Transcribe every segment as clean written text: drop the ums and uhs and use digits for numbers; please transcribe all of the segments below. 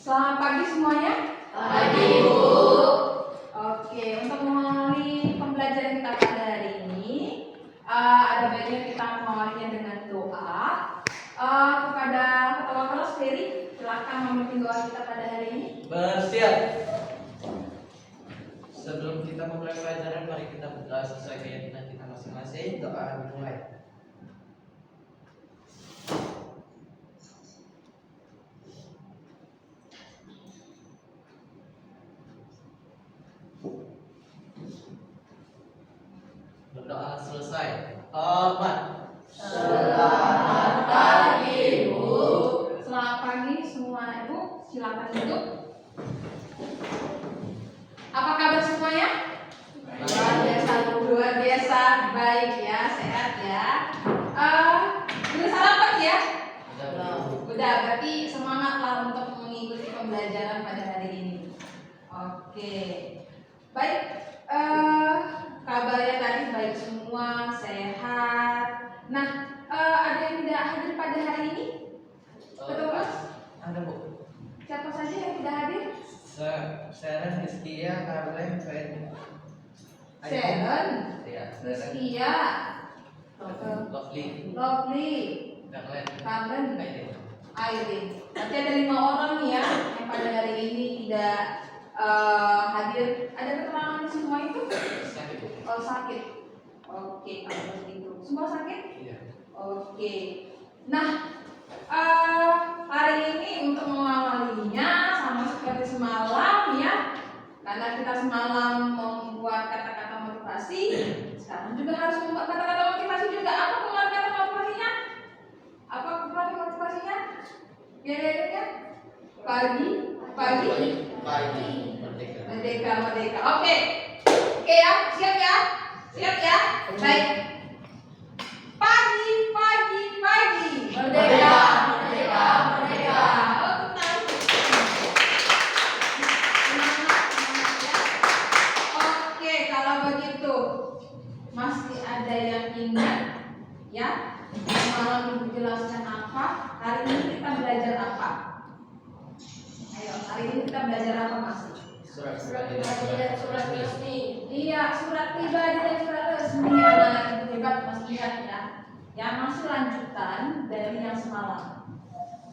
Selamat pagi semuanya. Pagi, Bu. Oke, untuk mengawali pembelajaran kita pada hari ini, ada baiknya kita mengawalinya dengan doa. Kepada ketua kelas Ferry, silakan memimpin doa kita pada hari ini. Bersiap. Sebelum kita memulai pelajaran, mari kita berdoa sesuai keyakinan kita masing-masing. Doa dimulai. Berdoa selesai. Hormat. Selamat pagi, Bu. Selamat pagi semua Ibu. Silakan duduk. Apa kabar semuanya? Luar biasa, baik ya, sehat ya. Udah sarapan ya? Udah, berarti semangatlah untuk mengikuti pembelajaran pada hari ini. Oke, baik. Kabarnya tadi baik semua, sehat. Nah, ada yang tidak hadir pada hari ini? Betul Mas? Ada, Bu. Siapa saja yang tidak hadir? Seren, Rizkia, Karlen, Fen. Sharon, Ya, Rizkia, Lovely, Carmen, Aileen. Berarti ada 5 orang nih ya yang pada hari ini tidak hadir. Ada keterangan semua itu? Oh, sakit. Oke, kalau begitu. Semua sakit? Iya. Oke. Nah, hari ini untuk mengawalinya sama seperti semalam ya. Karena kita semalam membuat kata-kata motivasi, sekarang juga harus membuat kata-kata motivasi juga. Apa kemarin kata motivasinya? Apa kemarin motivasinya? Ya. Pagi. Merdeka. Oke ya, siap ya. Baik. Pagi. Merdeka. Oh, tenang. Semangat ya. Oke, kalau begitu masih ada yang ingat ya? Semalam Ibu jelaskan apa? Hari ini kita belajar apa? Ayo, hari ini kita belajar apa Mas? Surat resmi. Iya, surat pribadi dan surat resmi. Nah, itu hebat Mas, ingat ya. Yang masih lanjutan dari yang semalam.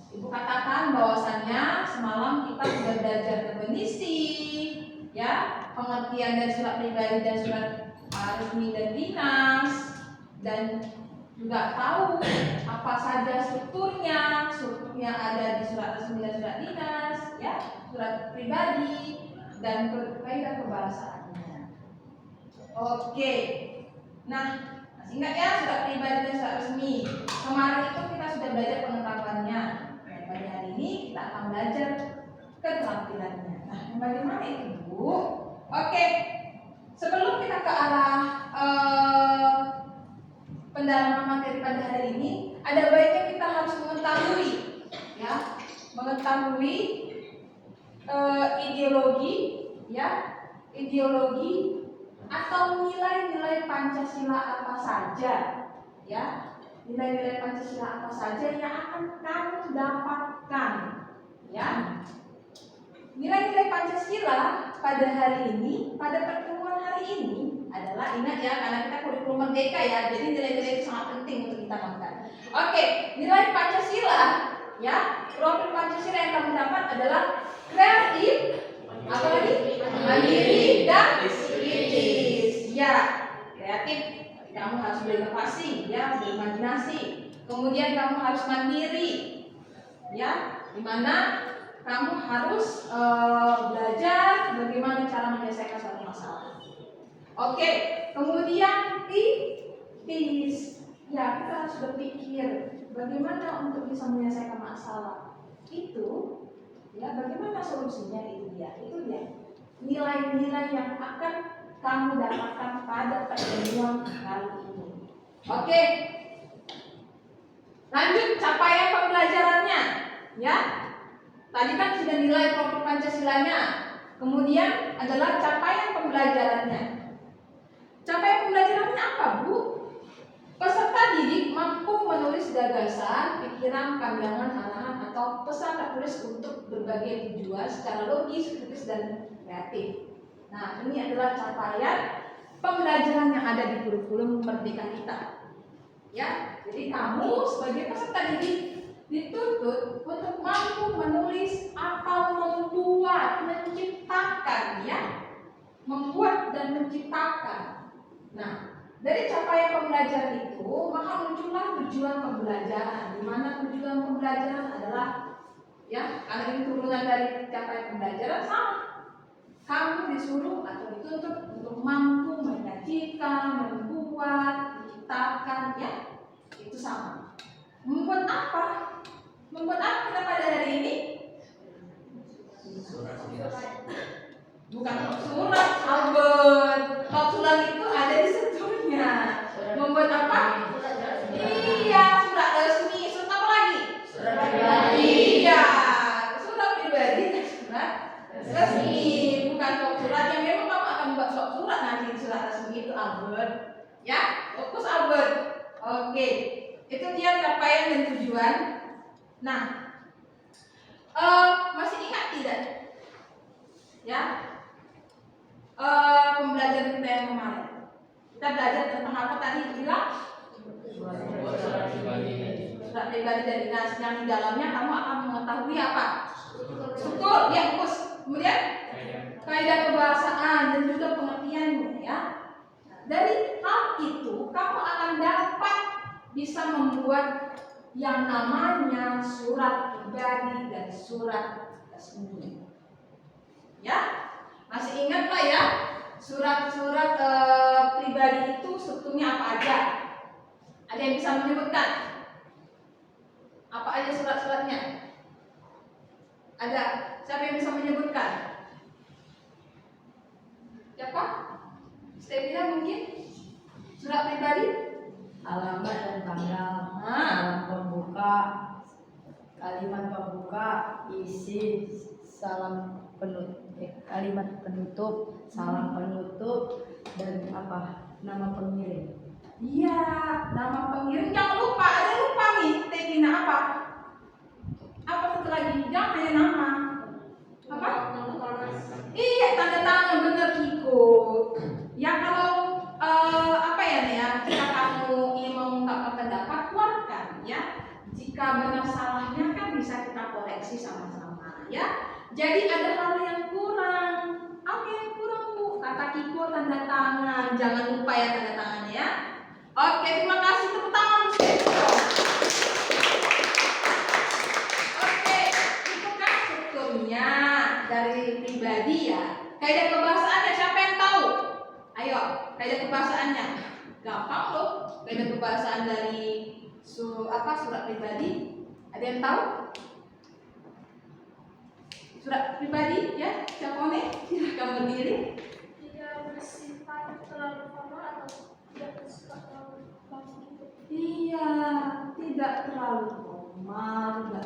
Ibu katakan bahwasannya semalam kita sudah belajar definisi, ya, pengertian dari surat pribadi dan surat resmi dan dinas, dan juga tahu apa saja strukturnya ada di surat resmi dan surat dinas, ya, surat pribadi dan kaidah kebahasaannya. Oke, nah masih ingat ya surat pribadi dan surat resmi? Kemarin itu kita sudah belajar pengetahuannya. Pada hari ini kita akan belajar keterampilannya. Nah, bagaimana itu Bu? Oke, sebelum kita ke arah pendalaman materi pada hari ini, ada baiknya kita harus mengetahui ideologi atau nilai-nilai Pancasila apa saja, ya. Nilai-nilai Pancasila apa saja yang akan kamu dapatkan, ya. Nilai-nilai Pancasila pada hari ini, pada pertemuan hari ini adalah, ingat ya, karena kita kurikulum merdeka ya, jadi nilai-nilai itu sangat penting untuk kita makan. Oke, nilai Pancasila, ya, profil Pancasila yang kamu dapat adalah kreatif, apalagi mandiri dan kritis. Ya, kreatif, kamu harus berinovasi, ya, berimajinasi. Kemudian kamu harus mandiri, ya, dimana kamu harus belajar bagaimana cara menyelesaikan suatu masalah. Oke, kemudian kritis, ya, kita harus berpikir bagaimana untuk bisa menyelesaikan masalah itu, ya, bagaimana solusinya, itu dia nilai-nilai yang akan kamu dapatkan pada pertemuan kali ini. Oke, lanjut capaian pembelajarannya, ya. Tadi kan sudah nilai profil Pancasilanya, kemudian adalah capaian pembelajarannya. Capaian pembelajarannya apa, Bu? Peserta didik mampu menulis gagasan, pikiran, pandangan, arahan atau pesan tertulis untuk berbagai tujuan secara logis, kritis, dan kreatif. Nah, ini adalah capaian pembelajaran yang ada di kurikulum Merdeka kita. Ya, jadi kamu sebagai peserta didik dituntut untuk mampu menulis atau membuat, menciptakan, ya, membuat dan menciptakan. Nah, dari capaian pembelajaran itu maka muncullah tujuan pembelajaran, di mana tujuan pembelajaran adalah, ya, karena ini turunan dari capaian pembelajaran sama. Kamu disuruh atau dituntut untuk mampu menyajikan, membuat, menciptakan, ya, itu sama. Membuat apa? Membuat apa kita pada hari ini? Bukan surat, Albert. Surat itu ada di strukturnya. Membuat apa? Iya, surat resmi. Surat apa lagi? Surat pribadi. Iya, surat pribadi dan surat resmi. Bukan surat yang memang kamu akan buat surat nanti. Surat resmi itu Albert. Ya, fokus Albert. Oke, itu dia capaian dan tujuan. Nah, masih ingat tidak? Ya, pembelajaran kita yang kemarin. Kita belajar tentang apa tadi bilang? Surat pribadi. Surat pribadi dan dinas yang di dalamnya kamu akan mengetahui apa? Struktur, ya, fokus. Kemudian kaidah kebahasaan dan juga pengertiannya, ya. Dari hal itu kamu akan dapat bisa membuat yang namanya surat pribadi dan surat resmi. Ya, masih ingat Pak ya? Surat-surat pribadi itu strukturnya apa aja? Ada yang bisa menyebutkan? Apa aja surat-suratnya? Ada? Siapa yang bisa menyebutkan? Siapa? Stevina mungkin? Surat pribadi? Alamat dan tanggal, Ah. salam pembuka, kalimat pembuka, isi, salam penutup, kalimat penutup, salam penutup, dan apa? Nama pengirim. Iya, nama pengirim. Jangan lupa, ada yang lupa nih. Stevina apa? Apa satu lagi? Jangan hanya nama. Apa? Iya, tanda tangan, bener Kiko. Ya kalau apa ya nih ya, jika kamu ingin mengungkapkan pendapat, keluarkan ya. Jika benar salahnya kan bisa kita koreksi sama-sama ya. Jadi ada hal yang kurang. Apa yang kurang Bu? Kata Kiko tanda tangan. Jangan lupa ya tanda tangannya ya. Oke, terima kasih, tepuk tangan. Oke, itu kan strukturnya dari pribadi ya. Kaidah kebahasaannya siapa yang tahu? Ayo, kaidah kebahasaannya. Gampang loh. Kaidah kebahasaan dari surat pribadi. Ada yang tahu? Surat pribadi ya, siapa nih? Silakan berdiri. Tidak bersifat terlalu formal atau tidak bersifat terlalu langsung. Iya, tidak terlalu formal, tidak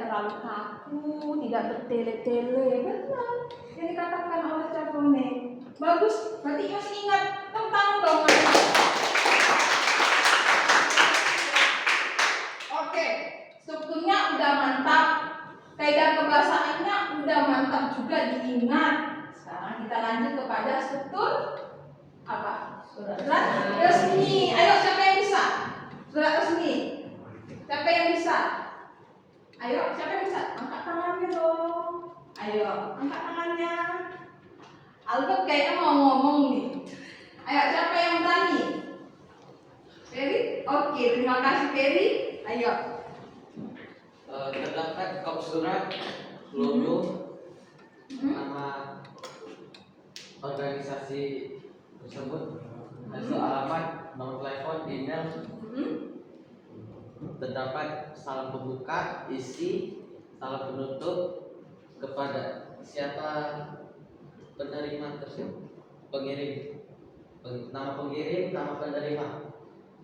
terlalu kaku, tidak bertele-tele, benar. Yang dikatakan oleh Capone. Bagus, berarti masih ingat tentang dong. Oke, strukturnya udah mantap, kaidah kebahasaannya udah mantap juga diingat. Sekarang kita lanjut kepada struktur apa? Surat resmi. Ayo siapa yang bisa? Surat resmi. Siapa yang bisa? Ayo siapa yang bisa? Angkat tangannya dong. Ayo angkat tangannya. Albert kayaknya mau ngomong nih. Ayo siapa yang berani? Ferry? Oke, terima kasih Ferry. Ayo. Terdapat kop surat, logo, nama organisasi tersebut, alamat, nomor telepon, email. Terdapat salam pembuka, isi, salam penutup kepada siapa penerima tersebut, pengirim, nama pengirim, nama penerima,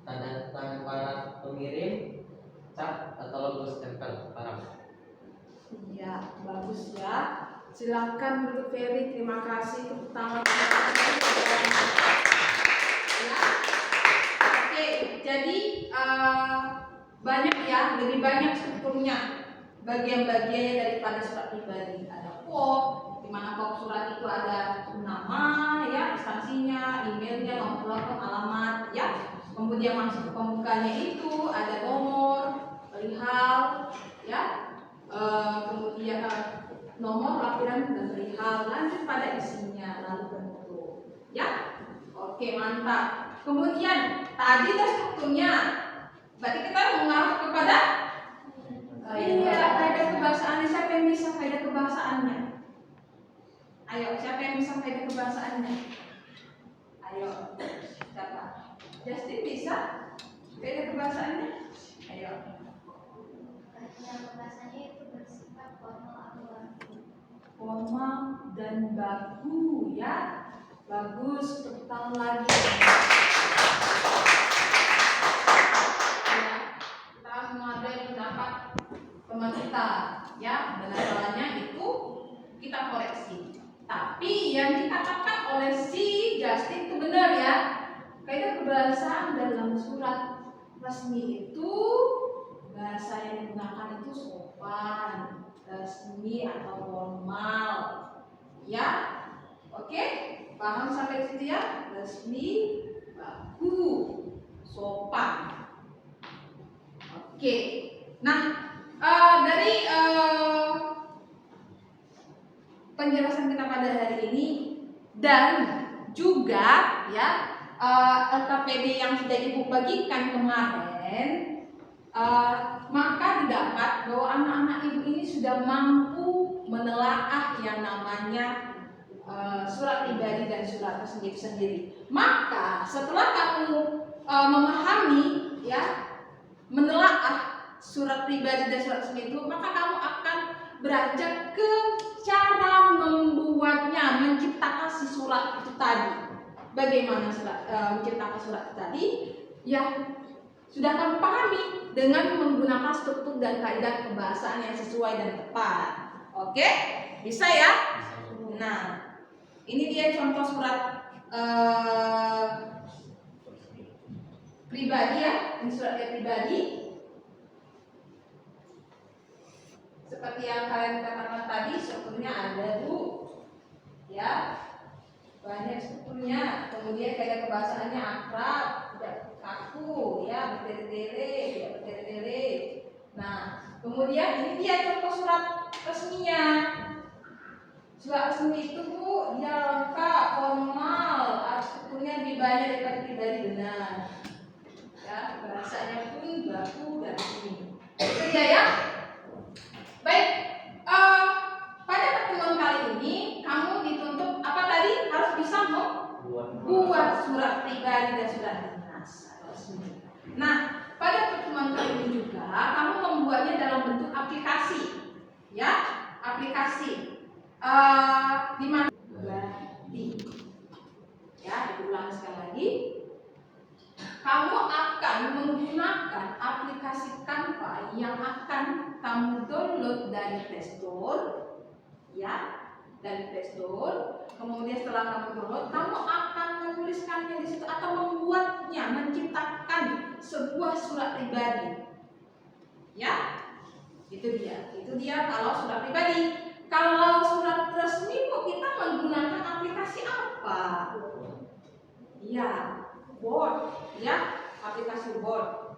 tanda tangan para pengirim, cap atau logo stempel barang. Iya, bagus ya. Silakan untuk Ferry, terima kasih tepuk tangan. Ya. Oke, jadi banyak ya, lebih banyak strukturnya, bagian-bagiannya daripada surat pribadi. Ada pop, di mana pop surat itu ada nama, ya, instansinya, emailnya, nomor telepon, alamat, ya. Kemudian masuk ke pembukanya itu ada nomor, perihal, ya. Kemudian nomor, lampiran, dan perihal. Lanjut pada isinya, lalu penutup, ya. Oke, mantap. Kemudian tadi ada strukturnya. Berarti kita mengarah kepada kaidah kebahasaannya. Siapa yang bisa kaidah kebahasaannya? Ayo, siapa yang bisa kaidah kebahasaannya? Ayo, siapa? Justin bisa kaidah kebahasaannya? Ayo. Kaidah kebahasaannya itu bersifat formal atau baku. Formal dan baku, ya. Bagus, tepuk tangan lagi. Kita harus menghargai pendapat teman kita, ya. Benar salahnya itu kita koreksi. Tapi yang dikatakan oleh si Justin itu benar, ya. Kaidah kebahasaan dalam surat resmi itu bahasa yang digunakan itu sopan, resmi atau formal, ya. Oke, paham sampai situ ya? Resmi, baku, sopan. Oke, nah dari penjelasan kita pada hari ini dan juga ya LKPD yang sudah Ibu bagikan kemarin, maka didapat bahwa anak-anak Ibu ini sudah mampu menelaah yang namanya surat pribadi dan surat resmi itu sendiri. Maka setelah kamu memahami, ya, menelaah surat pribadi dan surat resmi itu, maka kamu akan beranjak ke cara membuatnya, menciptakan si surat itu tadi. Bagaimana menciptakan surat itu tadi? Ya, sudah kamu pahami dengan menggunakan struktur dan kaidah kebahasaan yang sesuai dan tepat. Oke, bisa ya? Nah, ini dia contoh surat pribadi, ya. Ini suratnya pribadi. Seperti yang kalian katakan tadi, strukturnya ada, Bu, ya, banyak strukturnya. Kemudian kaidah kebahasaannya akrab, tidak kaku, ya, bertele-tele, tidak bertele-tele. Nah, kemudian ini dia contoh surat resminya. Surat resmi itu, Bu, dia lengkap, formal, strukturnya lebih banyak daripada pribadi, benar. Ya, bahasanya pun baku dan resmi. Itu dia, ya. Baik, pada pertemuan kali ini kamu dituntut apa tadi? Harus bisa membuat surat pribadi dan surat dinas atau resmi. Nah, pada pertemuan kali ini juga kamu membuatnya dalam bentuk aplikasi, ya, aplikasi. Di mana? Berarti, ya, diulang sekali lagi. Kamu akan menggunakan aplikasi Canva yang akan kamu download dari Play Store, ya, dari Play Store. Kemudian setelah kamu download, kamu akan menuliskannya di situ atau membuatnya, menciptakan sebuah surat pribadi, ya. Itu dia kalau surat pribadi. Kalau surat resmi, kok kita menggunakan aplikasi apa? Ya, Word, ya, aplikasi Word.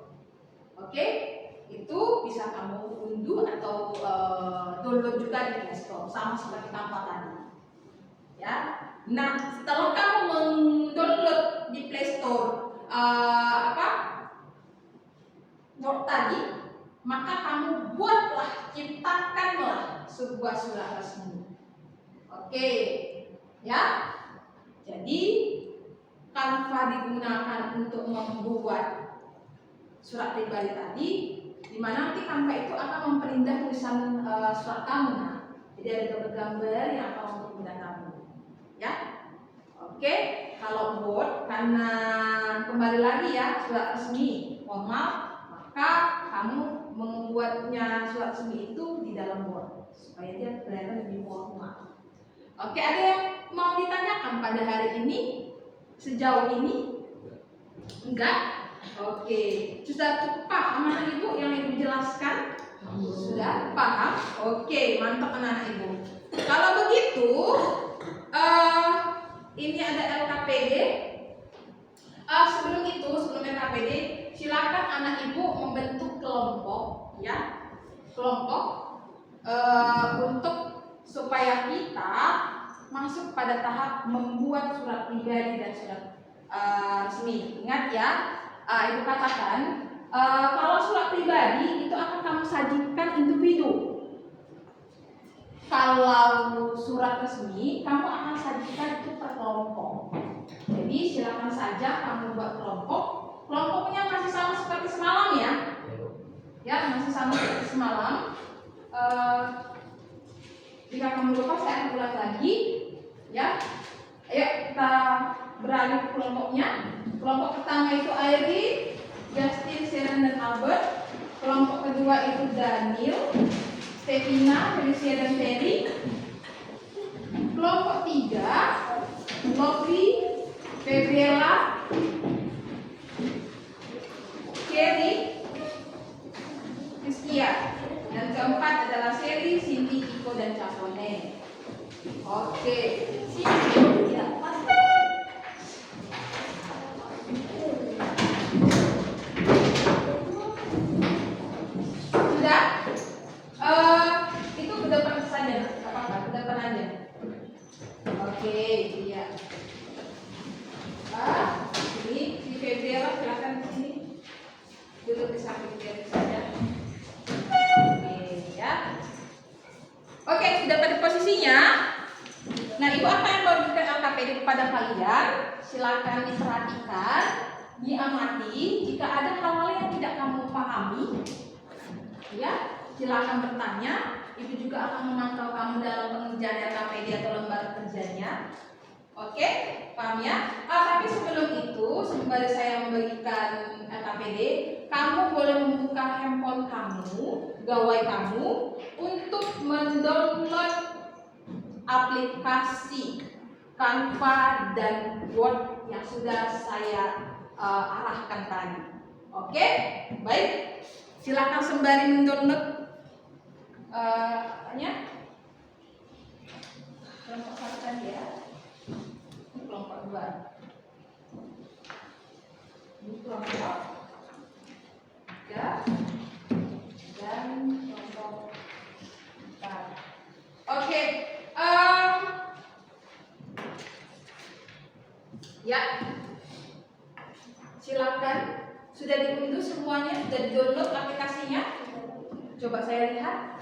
Oke, itu bisa kamu unduh atau download juga di Play Store, sama seperti Canva tadi. Ya, nah setelah kamu mendownload di Play Store Word tadi, maka kamu buatlah, ciptakanlah sebuah surat resmi. Oke, ya. Jadi Canva digunakan untuk membuat surat pribadi tadi, di mana nanti Canva itu akan memperindah tulisan surat kamu. Nah, jadi ada gambar yang akan memperindah kamu, ya. Oke, kalau Word karena kembali lagi ya surat resmi formal, maka kamu membuatnya surat resmi itu di dalam Word supaya dia kelihatan lebih formal. Oke, ada yang mau ditanyakan pada hari ini? Sejauh ini? Enggak? Oke, sudah cukup paham anak ibu yang Sudah paham? Oke, mantap anak-anak ibu. Kalau begitu, ini ada LKPD. Sebelum LKPD, silakan anak ibu membentuk kelompok, ya, kelompok untuk supaya kita masuk pada tahap membuat surat pribadi dan surat resmi. Ingat ya, ibu katakan kalau surat pribadi itu akan kamu sajikan individu. Kalau surat resmi kamu akan sajikan itu per kelompok. Jadi silakan saja kamu buat kelompok. Kelompoknya masih sama seperti semalam ya. Ya, masih sama seperti semalam. Jika kamu lupa saya akan ulang lagi. Ya. Ayo kita beralih ke kelompoknya. Kelompok pertama itu Irene, Justin, Sharon, dan Albert. Kelompok kedua itu Daniel, Stevina, Felicia, dan Terry. Kelompok tiga Lovely, Gabriela, Kerry, Rizkia. Dan keempat adalah Sherry, Cindy, Iko, dan Capone. Oke, sini ya. Sudah? Itu ke depan saja, apa-apa, ke depan aja. Oke, iya. Ini di Februari silakan di sini. Duduk di samping Februari saja. Oke, ya. Oke, sudah pada posisinya. Nah, ibu apa yang mau berikan LKPD kepada kalian? Silakan diperhatikan, diamati. Jika ada hal-hal yang tidak kamu pahami, ya, silakan bertanya. Ibu juga akan memantau kamu dalam pengerjaan LKPD atau lembar kerjanya. Oke, paham ya? Tapi sebelum itu, sembari saya memberikan LKPD, kamu boleh membuka handphone kamu, gawai kamu, untuk mendownload aplikasi Canva dan Word yang sudah saya arahkan tadi. Oke, baik. Silakan sembari mendownload kelompok satu tadi ya. Kelompok dua. Ini kelompok tiga dan kelompok empat. Oke. Ya. Silakan. Sudah diunduh semuanya, sudah di-download aplikasinya. Coba saya lihat.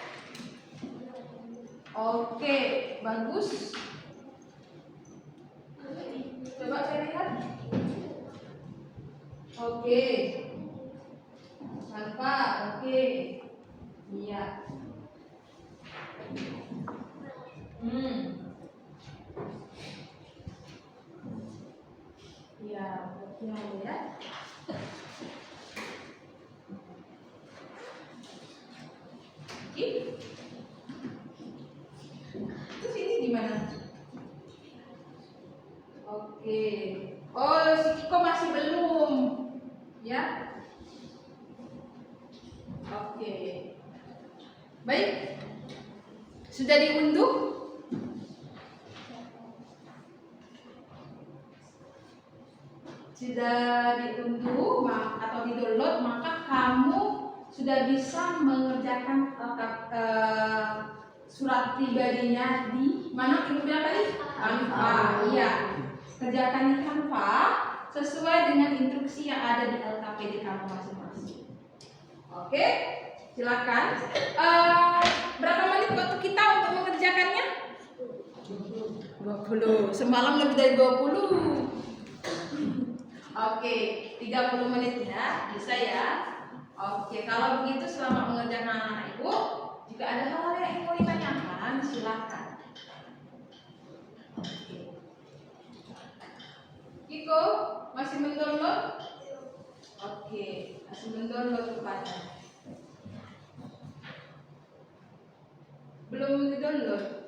Oke, bagus. Coba saya lihat. Oke. Tanpa, oke. Iya. Iya, oke ya. Terus ini gimana? Oke. Oh, si Kiko masih belum. Ya. Oke. Baik. Sudah diunduh? Sudah diunduh atau di-download, maka kamu sudah bisa mengerjakan surat pribadinya di mana ibu bilang tadi? Canva. Iya. Kerjakan di Canva sesuai dengan instruksi yang ada di LKPD kamu masing-masing. Oke, silakan. Berapa menit waktu kita untuk mengerjakannya? 20. Semalam lebih dari 20. Oke, 30 menit ya, bisa ya. Oke, kalau begitu selamat mengerjakan anak-anak ibu. Jika ada hal-hal yang ingin ditanyakan, silakan. Oke. Kiko, masih mendownload? Oke, masih mendownload kepada. Belum di-download?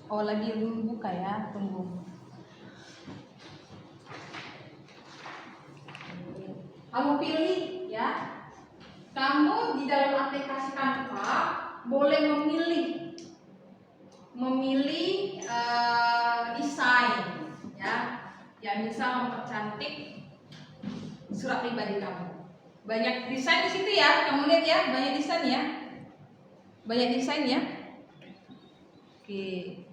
Oh, lagi buka ya, tunggu. Kamu pilih ya. Kamu di dalam aplikasi Canva boleh memilih desain ya, yang bisa mempercantik surat pribadi kamu. Banyak desain di situ ya, kamu lihat ya, banyak desain ya, banyak desain ya. Oke.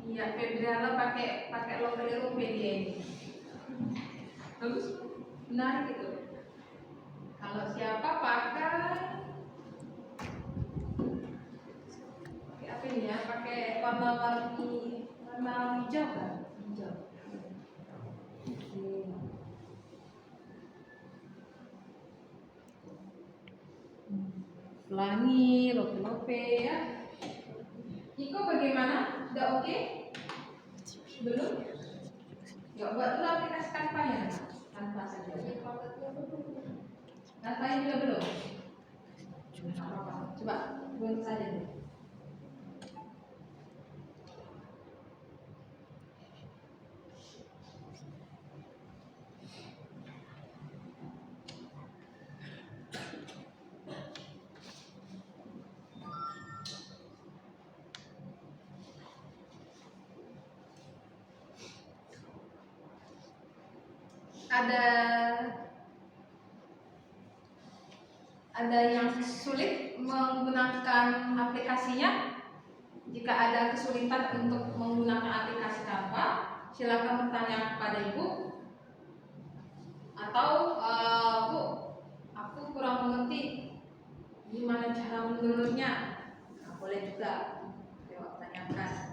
Iya, Febriana pakai logo dia ini. Bagus, menarik gitu. Kalau siapa pakai apa ini ya? Pakai warna hijau kan? Hijau. Oke. Pelangi, lope-lope ya. Iko bagaimana? Udah oke? Belum? Yuk buat dulu aplikasi Canva-nya. Canva saja. Canva-nya juga belum? Coba buat saja dulu. Ada yang sulit menggunakan aplikasinya. Jika ada kesulitan untuk menggunakan aplikasi Canva, silakan bertanya kepada ibu. Atau bu, aku kurang mengerti gimana cara mendownloadnya. Nah, boleh juga jawab tanyakan.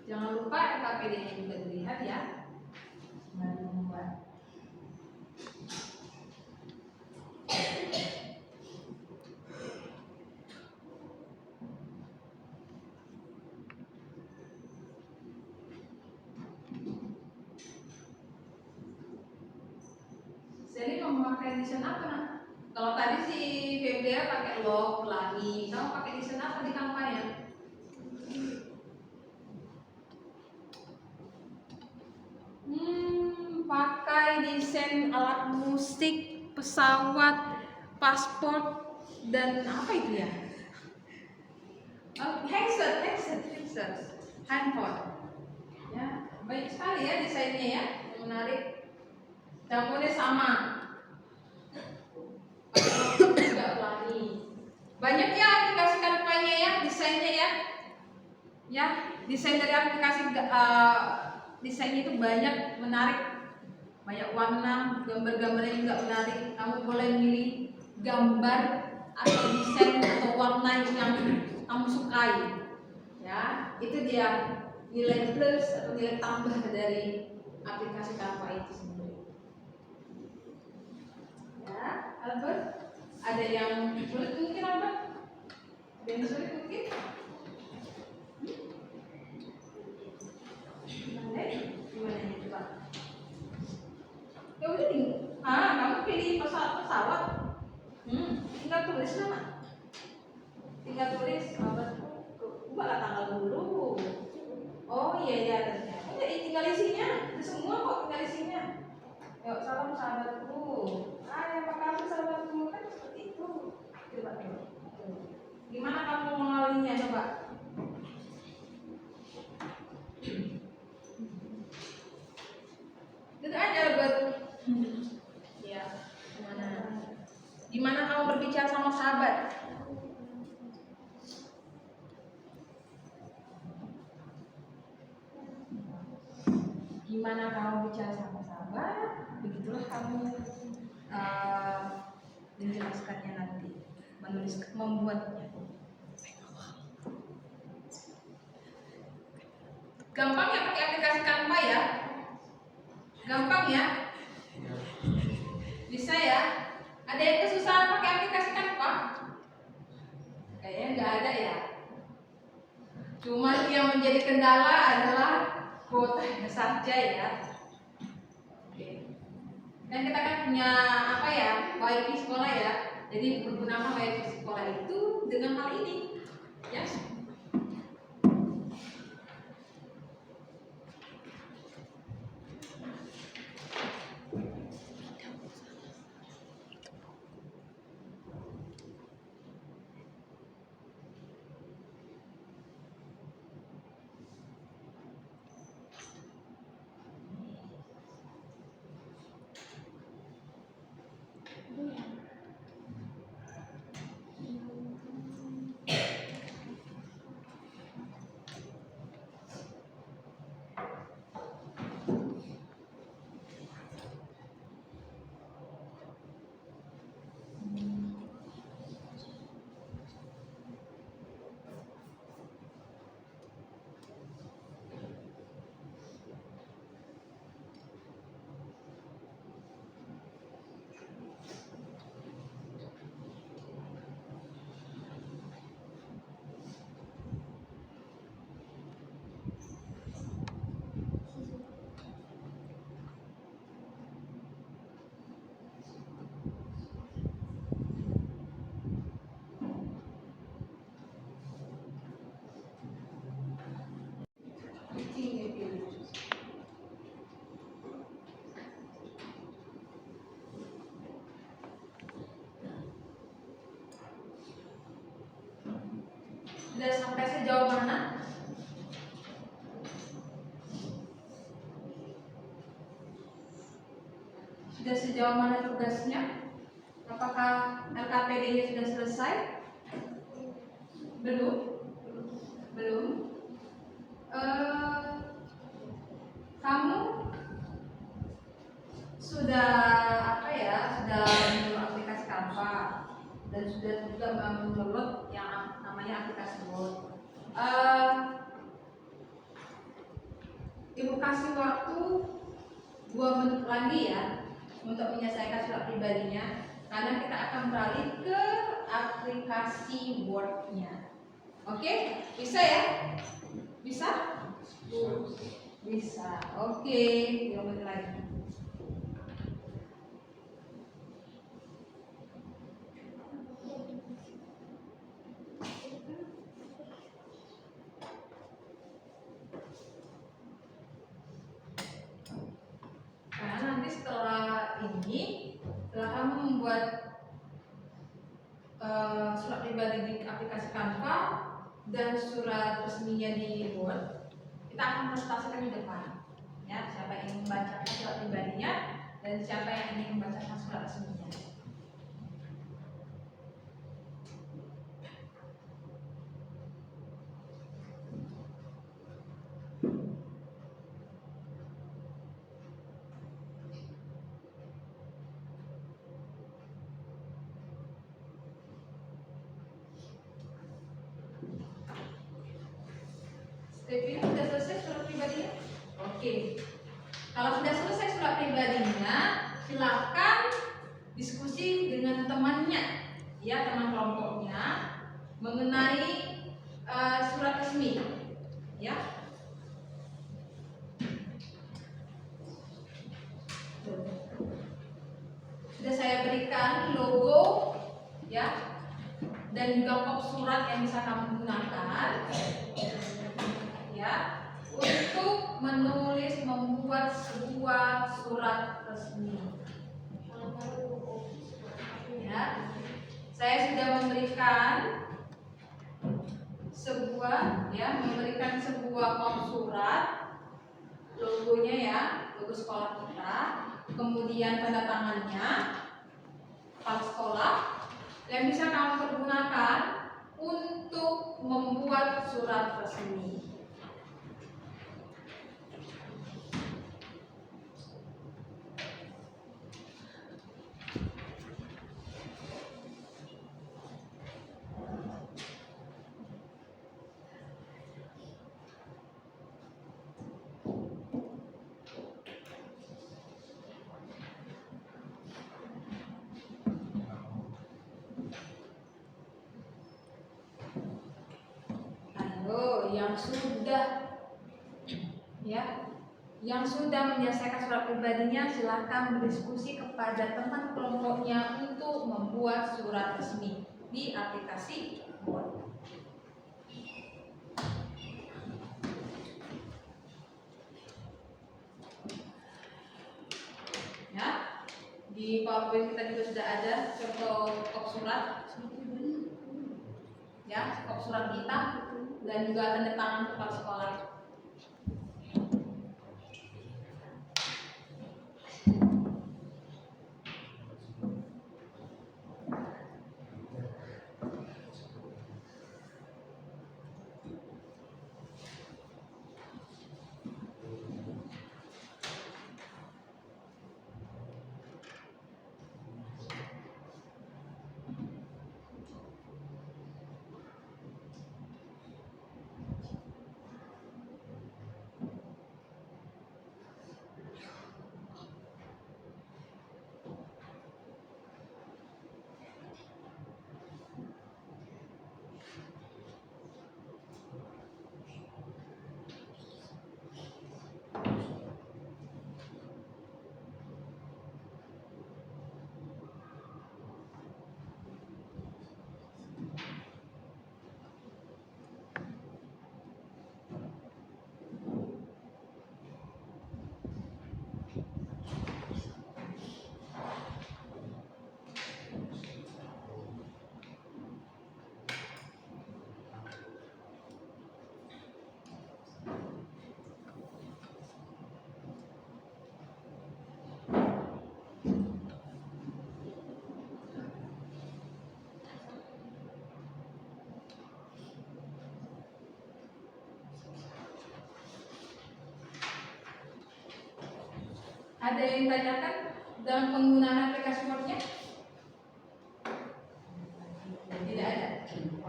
Jangan lupa KPD-nya juga dilihat ya. Mari membuat. Sally mau memakai desain apa nak? Kalau tadi si Febria pakai log, pelangi, kamu pakai desain apa di Canva ya? Pakai desain alat musik, pesawat, paspor, dan apa itu ya? Handset, handphone. Ya, baik sekali ya desainnya ya, yang menarik. Dapurnya sama. Juga pelangi. Banyak ya aplikasi Canva-nya ya, desainnya ya. Ya, desain dari aplikasi desainnya itu banyak, menarik. Banyak warna, gambar-gambarnya juga menarik. Kamu boleh milih gambar atau desain atau warna yang kamu sukai. Ya, itu dia nilai plus atau nilai tambah dari aplikasi Canva itu sendiri. Ya, Albert, ada yang sulit mungkin Albert? Ada yang sulit mungkin? Gimana ya coba? Ya udah nih, kamu pilih pesawat. Tinggal tulis nama. Tinggal tulis ubahlah tanggal dulu. Oh iya ternyata. Tinggal isinya, itu semua kok tinggal isinya. Yuk salam sahabatku. Apa kabar sahabatku? Kan seperti itu. Itu aja buat ya. Gimana kamu berbicara sama sahabat? Gimana kamu bicara sama sahabat? Begitulah kamu menjelaskannya nanti, membuatnya. Gampang ya pakai aplikasi Canva ya? Gampang ya? Bisa ya? Ada yang kesusahan pakai aplikasi Canva? Kayaknya nggak ada ya. Cuma yang menjadi kendala adalah kuotanya saja ya. Oke. Dan kita kan punya apa ya? WiFi sekolah ya. Jadi menggunakan WiFi sekolah itu dengan hal ini, ya. Sudah sampai sejauh mana? Sudah sejauh mana tugasnya? Apakah LKPD-nya sudah selesai? Belum? Belum? Kamu sudah apa ya? Sudah mendownload aplikasi Canva dan sudah juga mendownload yang namanya aplikasi Word. Ibu kasih waktu 2 menit lagi ya untuk menyelesaikan surat pribadinya, karena kita akan beralih ke aplikasi Word-nya. Oke, bisa ya? Bisa? Bisa. Oke, 2 menit lagi. Nah, nanti setelah kamu membuat surat pribadi di aplikasi Canva dan surat resminya di Word, kita akan presentasikan di depan. Ya, siapa yang ingin membacakan surat pribadinya dan siapa yang ingin membacakan surat resminya. Steven, sudah selesai surat pribadinya? Oke. Kalau sudah selesai surat pribadinya, silakan diskusi dengan temannya, ya, teman kelompoknya mengenai surat resmi, ya. Sudah saya berikan logo, ya, dan juga kop surat yang bisa kamu gunakan, ya, untuk membuat sebuah surat resmi. Ya, saya sudah memberikan sebuah kop surat, logonya ya, logo sekolah kita, kemudian tanda tangannya, kepala sekolah, yang bisa kamu pergunakan untuk membuat surat resmi. Yang sudah menyelesaikan surat pribadinya silakan berdiskusi kepada teman kelompoknya untuk membuat surat resmi di aplikasi Word. Ya, di PowerPoint kita juga sudah ada contoh kop surat, ya, kop surat kita dan juga tanda tangan kepala sekolah. Ada yang ditanyakan dalam penggunaan aplikasi Word-nya? Tidak ada.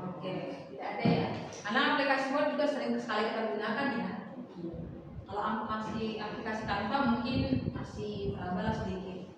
Oke, tidak ada ya. Karena aplikasi Word juga sering sekali kita gunakan ya. Kalau aplikasi Canva mungkin masih balas sedikit.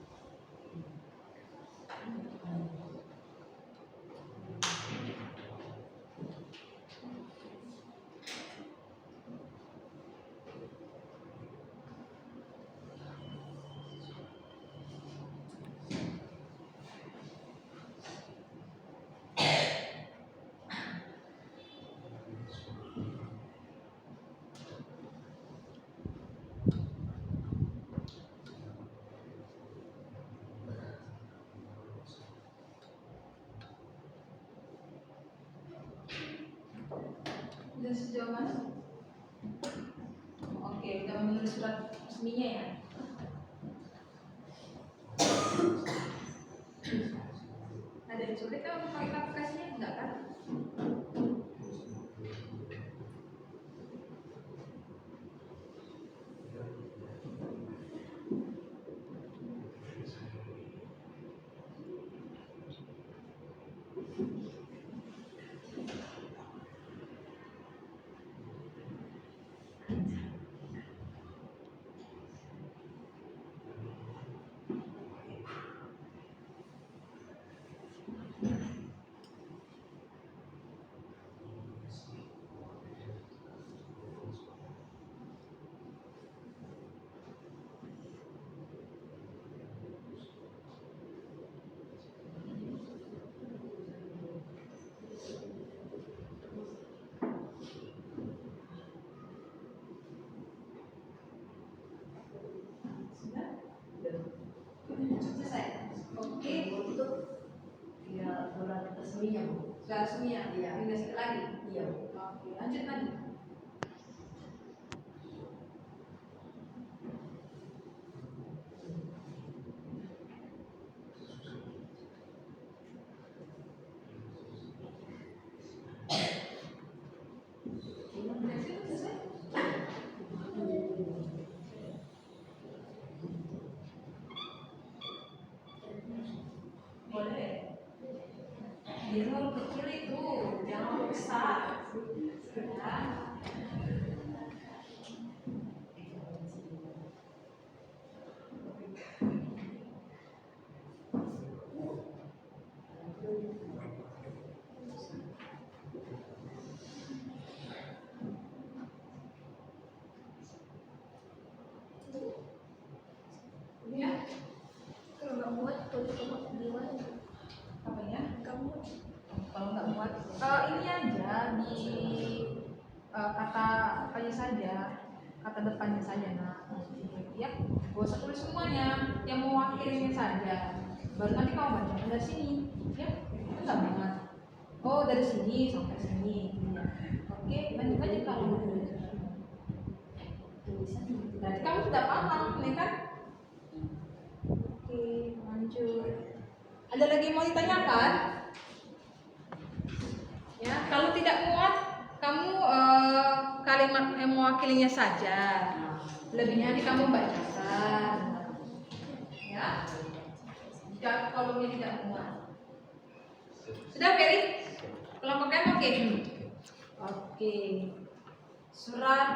Sudah sejauh mana? Oke, udah menulis surat resminya ya. Ada yang sulit kan pakai aplikasinya? Enggak kan? Selesai. Oke, Untuk ya surat resminya Bu. sudah resminya. Iya. Tinggal sedikit lagi. Iya Bu. Oke, lanjut lagi. Biasanya huruf kecil itu, jangan huruf besar. Ya. Ya, Kalau nggak muat, kalau coba gimana? apa ya? Nggak muat. Kalau nggak muat, ini aja di kata apanya saja, kata depannya saja nak. Ya, gak usah tulis semuanya, yang mewakilinya saja. Baru nanti kamu baca dari sini, ya, itu nggak muat. Oh dari sini sampai sini. Ya. Oke, lanjut aja kamu. Berarti kamu sudah paham, nih kan? Oke, lanjut. Ada lagi yang mau ditanyakan? Ya, kalau tidak muat, kamu kalimat yang mewakilinya saja. Lebihnya nanti kamu bacakan. Ya. Jika kolomnya tidak muat. Sudah, Ferry? Kelompoknya oke? Oke. Surat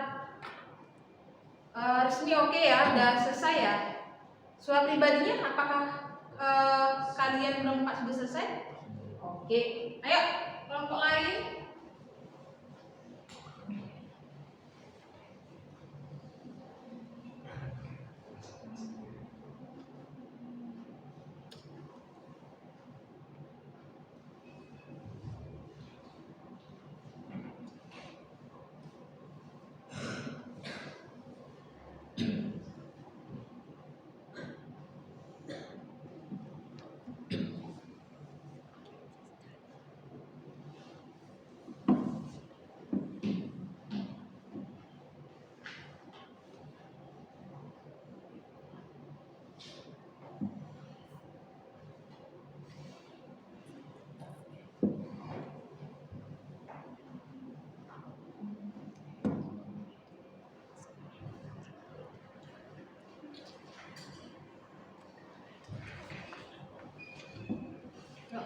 resmi oke ya, udah selesai ya. Surat pribadinya apakah kalian berempat sudah selesai? Oke. Ayo, kelompok lain.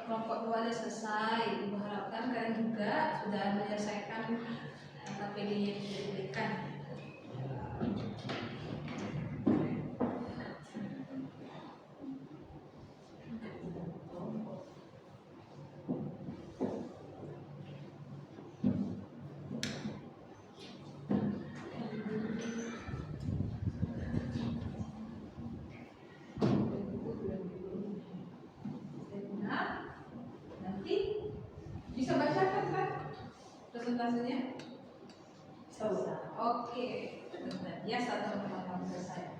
Kelompok 2 sudah selesai. Ibu harapkan kalian juga sudah menyelesaikan kata PD yang sudah diberikan. Nanti bisa bacakan kan presentasenya? Oke, ya satu sama selesai.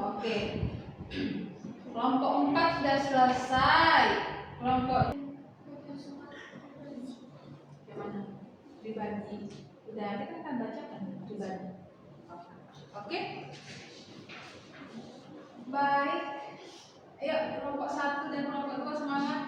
Oke. Kelompok 4 sudah selesai. Kelompok yang mana? Pribadi. Udah, kita akan bacakan pribadi. Oke. Baik. Ayo kelompok 1 dan kelompok 2 semangat.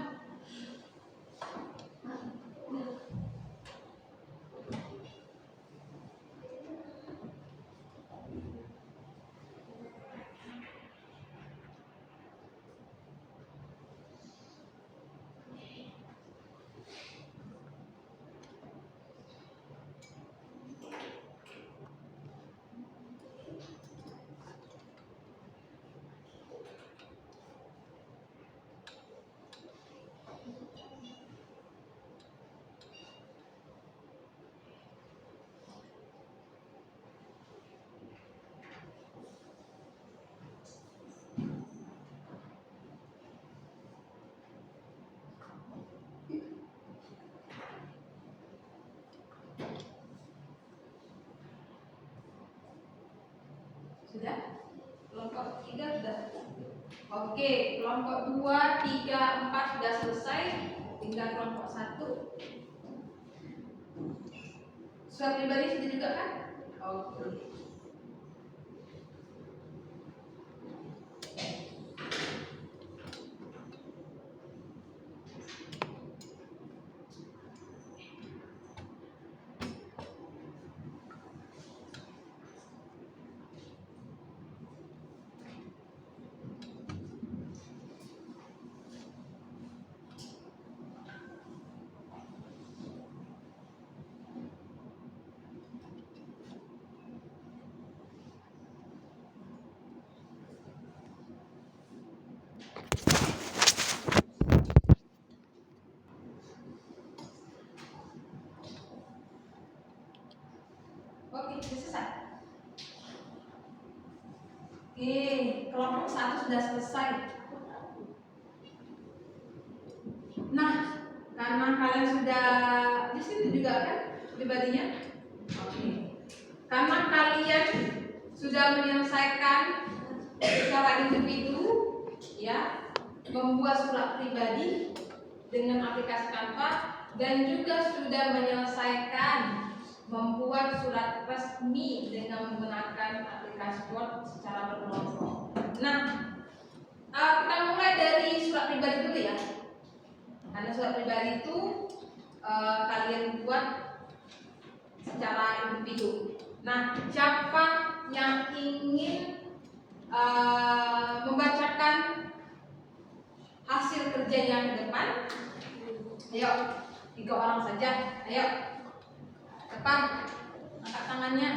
Sudah? Kelompok 3 sudah? Oke, kelompok 2, 3, 4 sudah selesai. Tinggal kelompok 1. Surat pribadi sudah juga kan? Oke. Oke, sudah selesai. Oke, kelompok 1 sudah selesai. Nah, karena kalian sudah di sini juga kan pribadinya. Oke. Karena kalian sudah menyelesaikan secara individu, ya, membuat surat pribadi dengan aplikasi Canva dan juga sudah menyelesaikan membuat surat resmi dengan menggunakan aplikasi Word secara berkelompok. Nah, kita mulai dari surat pribadi dulu ya. Karena surat pribadi itu kalian buat secara individu. Nah, siapa yang ingin membacakan hasil kerja yang ke depan? Ayo, 3 orang saja. Ayo, depan, angkat tangannya.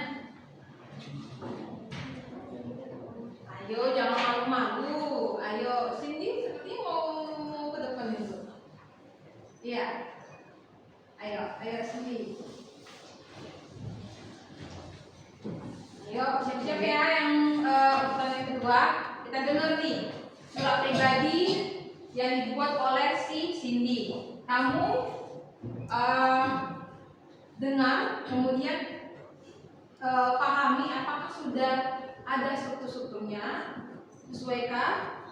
Ayo, jangan malu-malu. Ayo, sini seperti mau ke depan itu. Iya. Ayo sini. Ayo, siap-siap ya yang pertanyaan kedua. Kita dengar nih surat pribadi yang dibuat oleh si Cindy. Kamu dengar, kemudian pahami apakah sudah ada struktur-strukturnya, sesuaikah,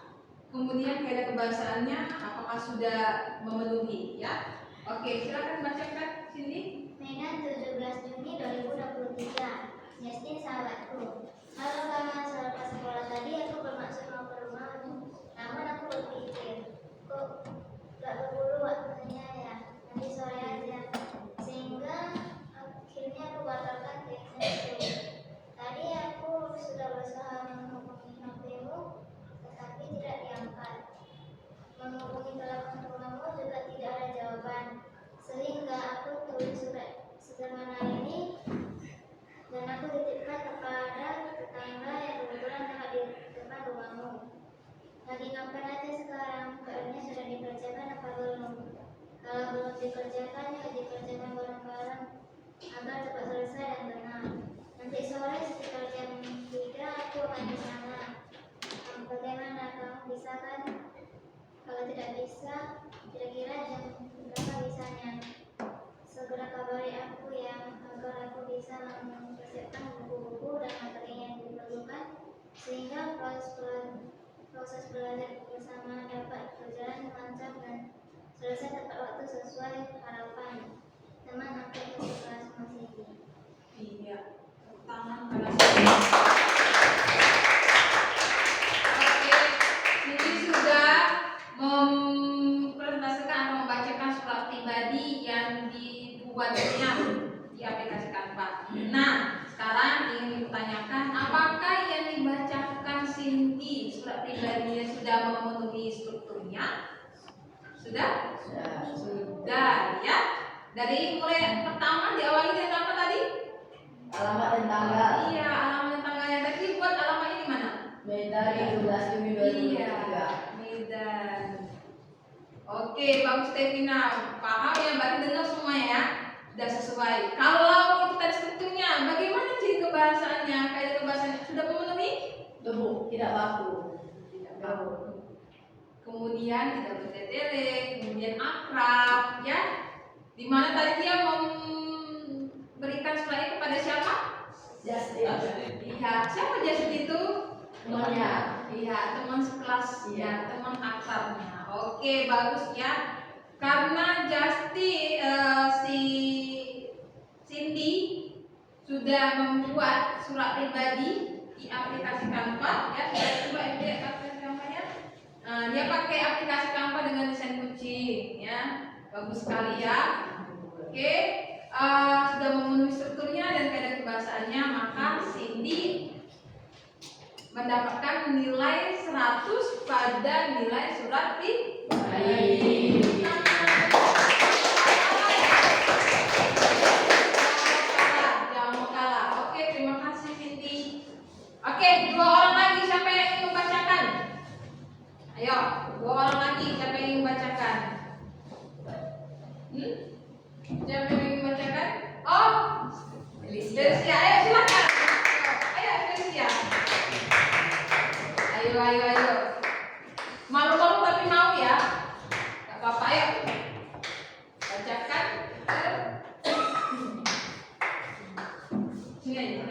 kemudian kaidah kebahasaannya apakah sudah memenuhi ya. Oke, silakan bacakan Cindy. Medan 17 Juni 2023. Justin sahabatku. Halo kawan, selepas sekolah tadi aku bermaksud mau ke rumahmu. Namun aku berpikir, kok gak berburu waktunya ya, nanti sore aja. Sehingga akhirnya aku batalkan kegiatan itu. Tadi aku sudah berusaha menghubungi HP-mu, tetapi tidak diangkat. Menghubungi telepon rumahmu juga tidak ada jawaban. Sehingga aku tulis surat sederhana ini dan aku titipkan kepada tetangga yang kebetulan tengah di depan rumahmu. Lagi ngapain aja sekarang? PR-nya sudah dikerjakan apa belum? Kalau belum dikerjakan, ya dikerjakan bareng-bareng agar cepat selesai dan benar. Nanti sore sekitar jam 3 aku akan di sana. Bagaimana, kamu bisa kan? Kalau tidak bisa, kira-kira jam berapa bisanya? Segera kabari aku ya, agar aku bisa mempersiapkan buku-buku dan materi yang diperlukan sehingga proses belajar bersama dapat berjalan lancar dan selesai tepat waktu sesuai harapan. Teman aku ke kelas masih ini. Iya, tangan kanan. Oke, ini sudah mempresentasikan atau membacakan surat pribadi yang dibuatnya di aplikasi Canva. Nah, sekarang ingin ditanyakan, apakah yang dibacakan Cindy surat pribadinya sudah memenuhi strukturnya? Sudah? Sudah, ya. Dari mulai pertama diawali dengan apa tadi? Alamat dan tanggal. Iya, alamat dan tanggalnya tadi buat alamatnya di mana? Medan 17 Juni 2023. Iya, Medan. Oke, bagus Stevina. Paham ya, berarti dengar semua ya. Sudah sesuai. Kalau itu tadi strukturnya, bagaimana ciri kebahasaannya? Kaidah kebahasaannya sudah memenuhi? Tubuh tidak baku. Tidak baku. Kemudian tidak bertetele, kemudian akrab, ya. Di mana tadi dia memberikan surat itu kepada siapa? Justin. Iya, siapa Justin itu? Temannya. Iya, teman sekelas, Iya. ya, teman akrabnya. Oke, bagus ya. Karena si Cindy surat pribadi di aplikasi Canva ya. Sudah coba MD aplikasi Canva ya. Dia pakai aplikasi Canva dengan desain kucing ya. Bagus sekali ya. Oke, sudah memenuhi strukturnya dan kaidah kebahasaannya, maka Cindy mendapatkan nilai 100 pada nilai surat pribadi. Jangan mau kalah. Oke, terima kasih Cindy. Oke, 2 orang lagi, siapa yang ingin membacakan? Ayo, 2 orang lagi, siapa yang ingin membacakan? Siapa yang ingin membacakan? Oh, Felicia. Ayo silakan. Ayo Felicia. Ayo. Malu-malu tapi mau ya. Gak apa-apa, ayo. Bacakan. Sini.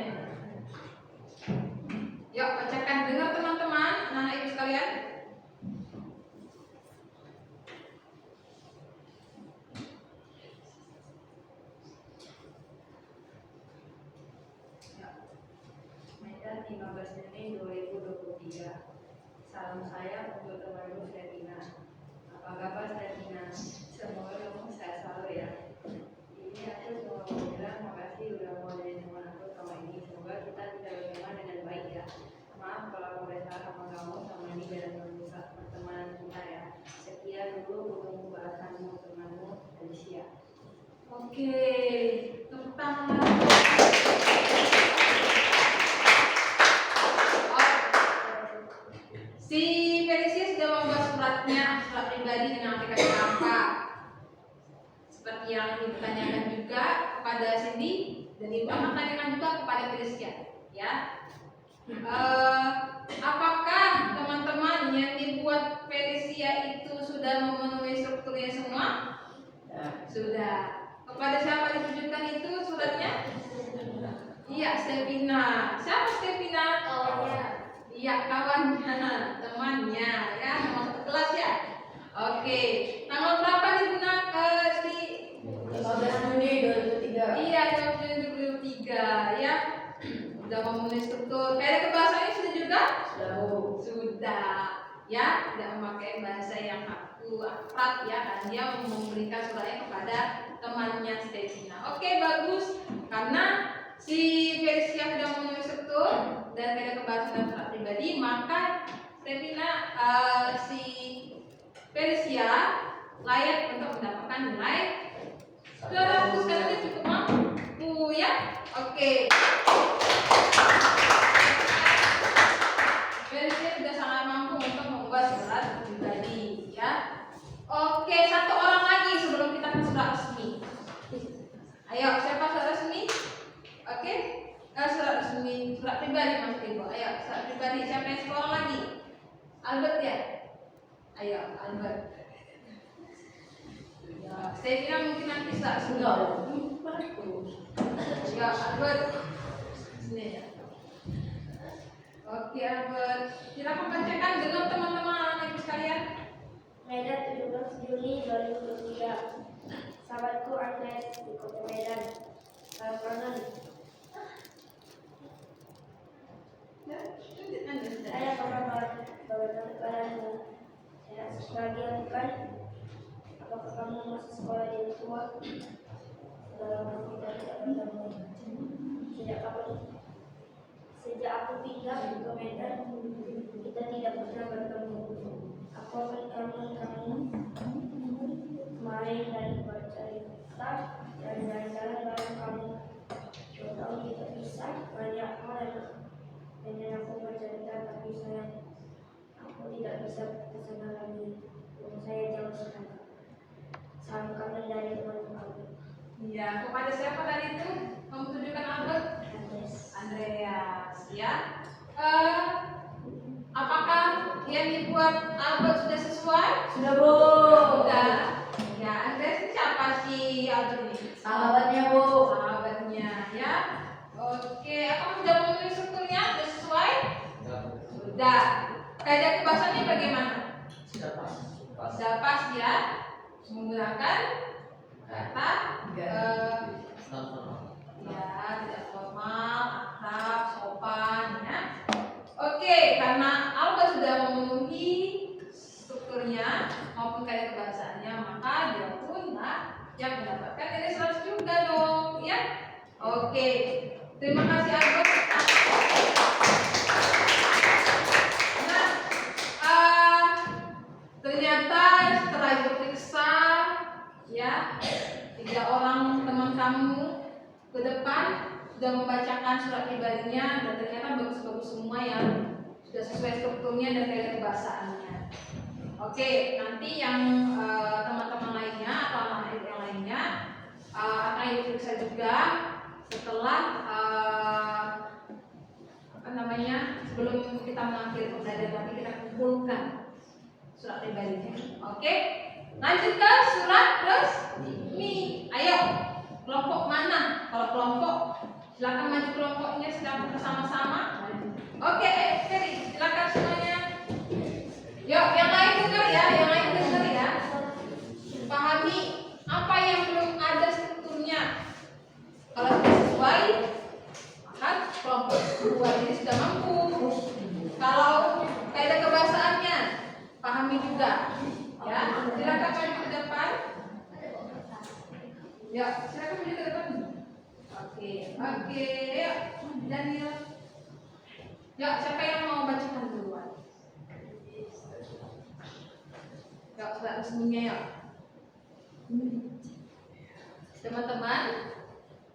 Yuk, bacakan. Dengar teman-teman, anak ibu sekalian. Medan 15 Juni 2023. Salam saya untuk temanku Stephina. Apa kabar Stephina? Semoga kamu sehat selalu ya. Ini aku cuma mau bilang makasih udah mau jadi teman aku selama ini. Semoga kita bisa berteman dengan baik ya. Maaf kalau aku besar sama kamu sama ini dalam merusak pertemanan kita ya. Sekian dulu untuk pembahasanmu temanmu Alicia. Oke, tepuk tangan. Si Felicia sudah membuat surat pribadi dengan aplikasi Canva. Seperti yang ditanyakan juga kepada Cindy dan Ibu akan tanyakan juga kepada Felicia, ya. Apakah teman-teman yang dibuat Felicia itu sudah memenuhi strukturnya semua? Sudah. Kepada siapa ditujukan itu suratnya? Iya, Stephina. Siapa Stephina? Iya, kawannya, temannya, ya, teman satu kelas ya. Oke, tanggal berapa digunakan di 15 Juni 2003. Iya, 15 Juni 2023 ya. Sudah memenuhi struktur. Kaidah kebahasaannya sudah juga? Sudah. Ya, tidak memakai bahasa yang akrab ya, dan dia memberikan suratnya kepada temannya Stephina. Oke, bagus. Karena si Felicia sudah memenuhi struktur dan kaidah kebahasan surat pribadi, maka Stephina si Felicia layak untuk mendapatkan nilai 200 karena dia cukup mampu ya. Oke. Felicia sudah sangat mampu untuk membuat surat pribadi ya. Oke, 1 orang lagi sebelum kita ke surat resmi. Ayo, siapa surat resmi? Oke, surat resmi, surat pribadi Mas Ibu. Ayo, surat pribadi. Siapa yang sekolah lagi? Albert ya? Ayo, Albert. Ya, saya kira mungkin nanti surat resmi. Ya, Albert. Sini ya. Oke, Albert. Silakan bacakan dengan teman-teman anak ibu sekalian. Medan 17 Juni 2023. Sahabatku Agnes di Kota Medan. Salam kangen. Saya kabar bagaimana keadaanmu? Sehat bahagia bukan? Apakah kamu masih sekolah di tua? Sudah lama kita tidak bertemu. Sejak aku pindah ke Medan, kita tidak pernah bertemu. Aku akan kangen kamu. Main dan bercerita dan jalan-jalan bareng kamu. 2 tahun kita pisah, banyak hal yang aku bercerita, tapi sayang aku tidak bisa bersama lagi. Saya jauh sekali. Salam kangen dari teman kamu. Ya, kepada siapa tadi itu? Kamu tunjukkan Albert? Andreas ya. Apakah yang dibuat Albert sudah sesuai? Sudah, Bu. Sudah. Ya, Andreas ini siapa sih Albert ini? Sahabatnya, Bu. Sahabatnya ya. Oke, apakah sudah memenuhi strukturnya? Sudah sesuai? Sudah. Kaidah kebahasannya bagaimana? Sudah pas ya. Menggunakan kata ya tidak formal, akrab, sopan. Oke, karena Alba sudah memenuhi strukturnya maupun kayak kebahasaannya, maka dia pun yang mendapatkan nilai 100 juga dong, ya. Oke, terima kasih Alba. Nah, ternyata setelah Ibu periksa, ya, 3 orang teman kamu ke depan sudah membacakan surat pribadinya dan ternyata bagus-bagus semua ya, sudah sesuai strukturnya dan gaya kebahasaannya. Oke, nanti yang teman-teman lainnya atau anak-anak yang lainnya akan Ibu periksa juga setelah sebelum kita mengakhiri pembelajaran nanti kita kumpulkan surat pribadinya. Oke, lanjut ke surat resmi. Ayo, kelompok mana? Kalau kelompok, silakan maju kelompoknya, silakan bersama-sama. Oke, Ferry, silakan semuanya. Yuk, yang lain dengar ya, Pahami apa yang belum ada strukturnya. Kalau sudah sesuai, maka kelompok 2 ini sudah mampu. Kalau kaidah kebahasaannya, pahami juga. Ya, silakan maju ke depan. Ya, silakan maju ke depan. Oke, yuk, Daniel. Ya, siapa yang mau bacakan duluan? Ya, surat resminya ya. Teman-teman,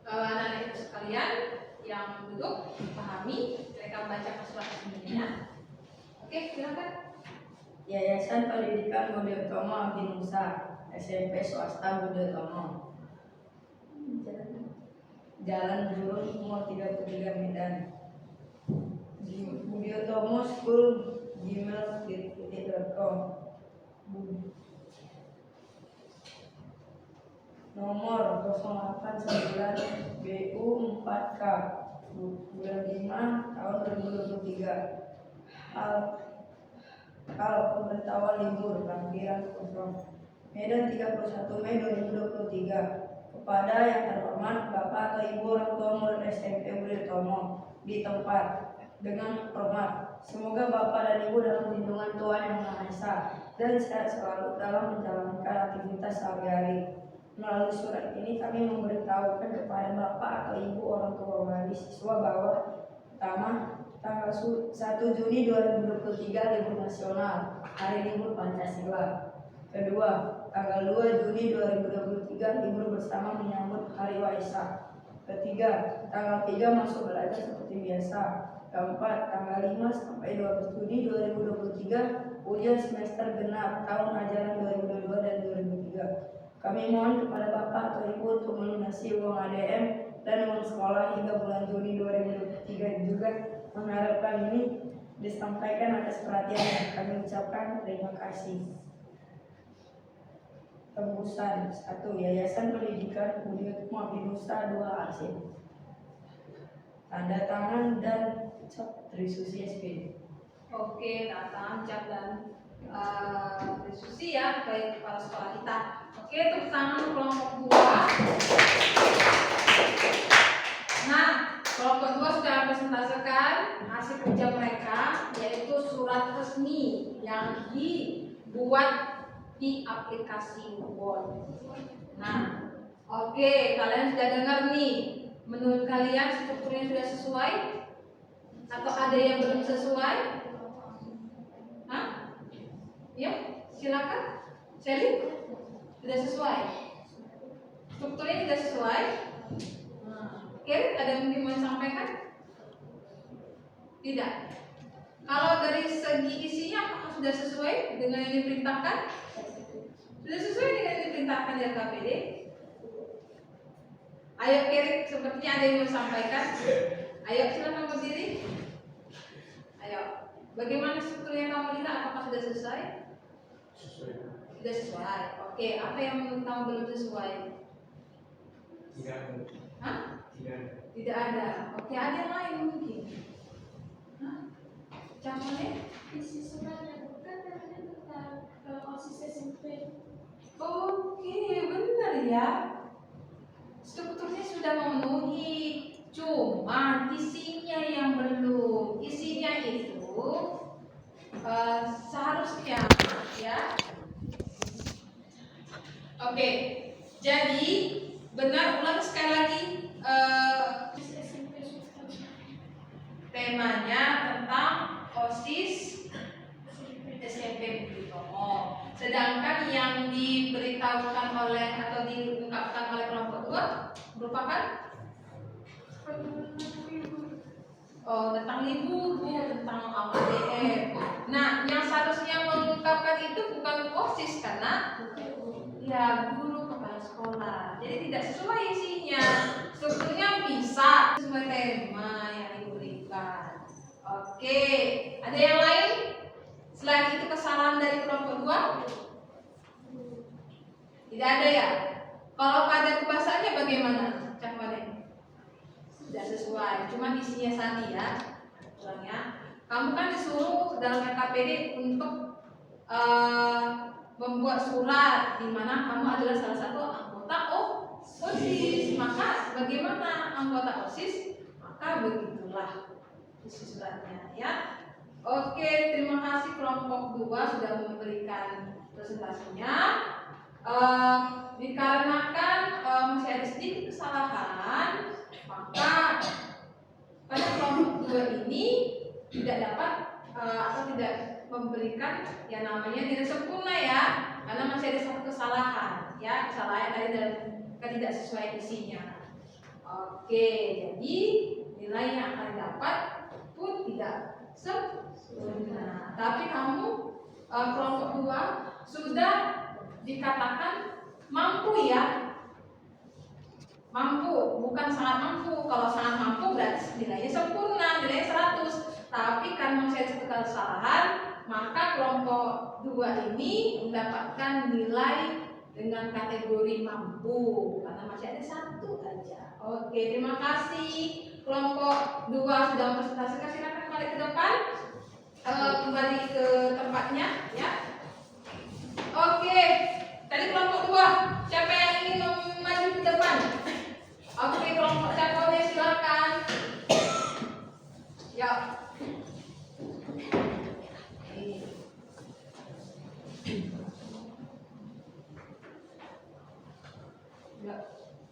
anak-anak ibu sekalian yang duduk, pahami, mereka membacakan surat resminya. Oke, silakan. Yayasan Pendidikan Budi Utomo Abdi Nusa, SMP swasta Budi Utomo, Jalan Jurun Umur 33 Medan. Budi Utomo School gmail.com. Nomor 089 BU 4K bulan 5 tahun 2023. Hal pemberitahuan libur lampiran kosong Medan 31 Mei 2023. Kepada yang terhormat Bapak atau Ibu orang tua murid SMP Budi Utomo di tempat, dengan hormat, semoga Bapak dan Ibu dalam lindungan Tuhan Yang Maha Esa dan sehat selalu dalam menjalankan aktivitas sehari-hari. Melalui surat ini kami memberitahukan kepada Bapak atau Ibu orang tua wali siswa bahwa pertama, tanggal 1 Juni 2023 libur nasional, hari libur Pancasila. Kedua, tanggal 2 Juni 2023 libur bersama menyambut Hari Waisak. Ketiga, tanggal 3 masuk belajar seperti biasa. Keempat, tanggal 5 sampai 12 Juni 2023 ujian semester genap tahun ajaran 2022 dan 2023. Kami mohon kepada Bapak atau Ibu untuk melunasi uang ADM dan uang sekolah hingga bulan Juni 2023 juga. Mengharapkan ini disampaikan atas perhatiannya. Kami ucapkan terima kasih. Tembusan 1. Yayasan Pendidikan Budi Utomo Abdi Nusa 2 Arsip. Tanda tangan dan cap Trisusi SPD. Oke, tanda cap dan diskusi ya, baik kepala sekolah kita. Oke, tepuk tangan kelompok 2. Nah, kelompok 2 sudah presentasikan hasil kerja mereka, yaitu surat resmi yang dibuat di aplikasi Word. Nah, oke, kalian sudah dengar nih. Menurut kalian strukturnya sudah sesuai? Atau ada yang belum sesuai? Hah? Yuk, silakan. Sally, sudah sesuai? Strukturnya sudah sesuai? Oke, ada yang mungkin mau disampaikan? Tidak. Kalau dari segi isinya apakah sudah sesuai dengan yang diperintahkan? Sudah sesuai dengan yang diperintahkan di KPD? Ayo Kirik, sepertinya ada yang mau disampaikan. Ayo silakan berdiri. Ayo, bagaimana struktur yang kamu lihat? Apakah sudah sesuai? Sudah sesuai. Oke, apa yang menurut kamu belum sesuai? Tidak. Hah? Tidak. Tidak ada. Oke, ada yang lain mungkin. Hah? Contohnya? Isi suratnya bukan tentang OSIS SMP. Oke, benar ya. Strukturnya sudah memenuhi, cuma isinya yang belum. Isinya itu seharusnya ya. Oke, jadi benar, ulang sekali lagi SMP swasta temanya tentang OSIS SMP Budi Utomo. Sedangkan yang diberitahukan oleh atau diungkapkan oleh kelompok 2 merupakan tentang libur, tentang ADM. Nah, yang seharusnya mengungkapkan itu bukan OSIS karena ya guru kepala sekolah. Jadi tidak sesuai isinya. Sebetulnya bisa sesuai tema yang diberikan. Oke, ada yang lain? Selain itu kesalahan dari kelompok 2? Tidak ada ya? Kalau pada kebahasaannya bagaimana? Cak Made? Tidak sesuai, cuma isinya sani ya. Ulangnya, kamu kan disuruh dalam RKPD untuk membuat surat di mana kamu adalah salah satu anggota OSIS. Maka bagaimana anggota OSIS? Maka begitulah isi suratnya ya. Oke, terima kasih kelompok 2 sudah memberikan presentasinya. Dikarenakan masih ada sedikit kesalahan, maka pada kelompok 2 ini tidak dapat atau tidak memberikan yang namanya nilai sempurna ya, karena masih ada satu kesalahan ya, kesalahan tadi dalam tidak sesuai isinya. Oke, jadi nilai yang akan dapat pun tidak sempurna. Tapi kamu kelompok 2 sudah dikatakan mampu ya. Mampu, bukan sangat mampu. Kalau sangat mampu berarti nilainya sempurna, nilainya 100. Tapi karena masih ada satu kesalahan, maka kelompok 2 ini mendapatkan nilai dengan kategori mampu karena masih ada satu aja. Oke, terima kasih kelompok 2 sudah mempresentasikan. Silakan kembali ke depan, kembali ke tempatnya ya. Oke, tadi kelompok 2 siapa yang ingin maju ke depan? Oke, kelompok Cakone silakan. Ya.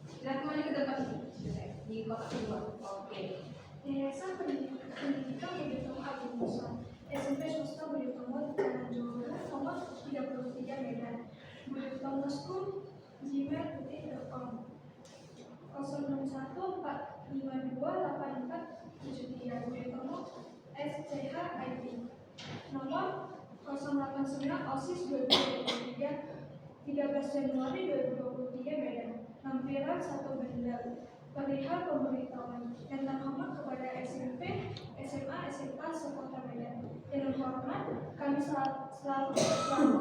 Silakan maju ke depan di kotak 2. Oke. Yayasan Pendidikan Budi Utomo Adi Musa, SMP swasta Budi Utomo Jalan Jawa Barat, nomor 33 Medan. Budi Utomo School, gmail.com 061-452-8473. Budi Utomo SCH ID nomor 089 OSIS 2023 13 Januari 2023 Medan. Lampiran 1 benda perihal pemberitahuan yang terhormat kepada SMP, SMA, SMK sekota Medan. Dengan hormat, kami selaku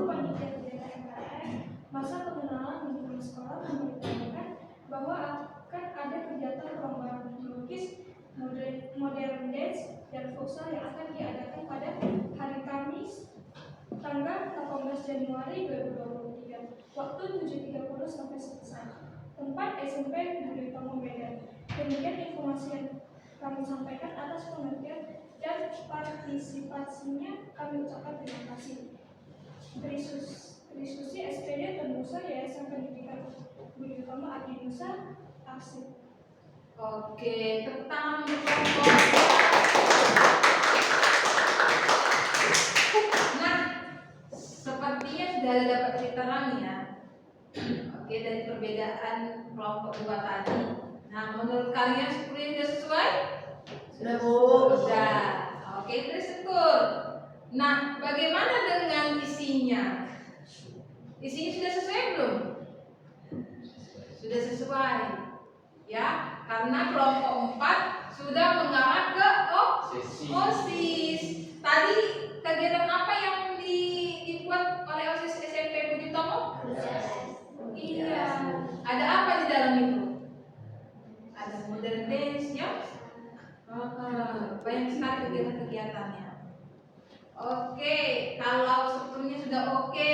panitia kegiatan MKR masa pengenalan lingkungan sekolah memberitahukan bahwa akan ada kegiatan perlombaan melukis modern dance dan futsal yang akan diadakan pada hari Kamis tanggal 18 Januari 2023 waktu 7.30 sampai selesai. Tempat SMP Budi Utomo Medan. Demikian informasi yang kami sampaikan. Atas pengertian dan partisipasinya kami ucapkan terima kasih. Trisusi SPD Temusa Yayasan Pendidikan Budi Utomo Adi Musa Arsip. Oke, tepuk tangan untuk kelompok. Nah, sepertinya sudah dapat diterang ya. Oke, dari perbedaan kelompok 2 tadi. Nah, menurut kalian sepertinya sudah sesuai? Sudah, Bu. Sudah. Oke, tersyukur. Nah, bagaimana dengan isinya? Isinya sudah sesuai belum? Sudah sesuai. Ya, karena kelompok 4 sudah mengarah ke OSIS. Tadi kegiatan apa yang dibuat oleh OSIS SMP Budi Utomo? Iya. Ada apa di dalam itu? Ada modern dance ya? Banyak sekali kegiatan-kegiatannya. Oke, kalau strukturnya sudah oke,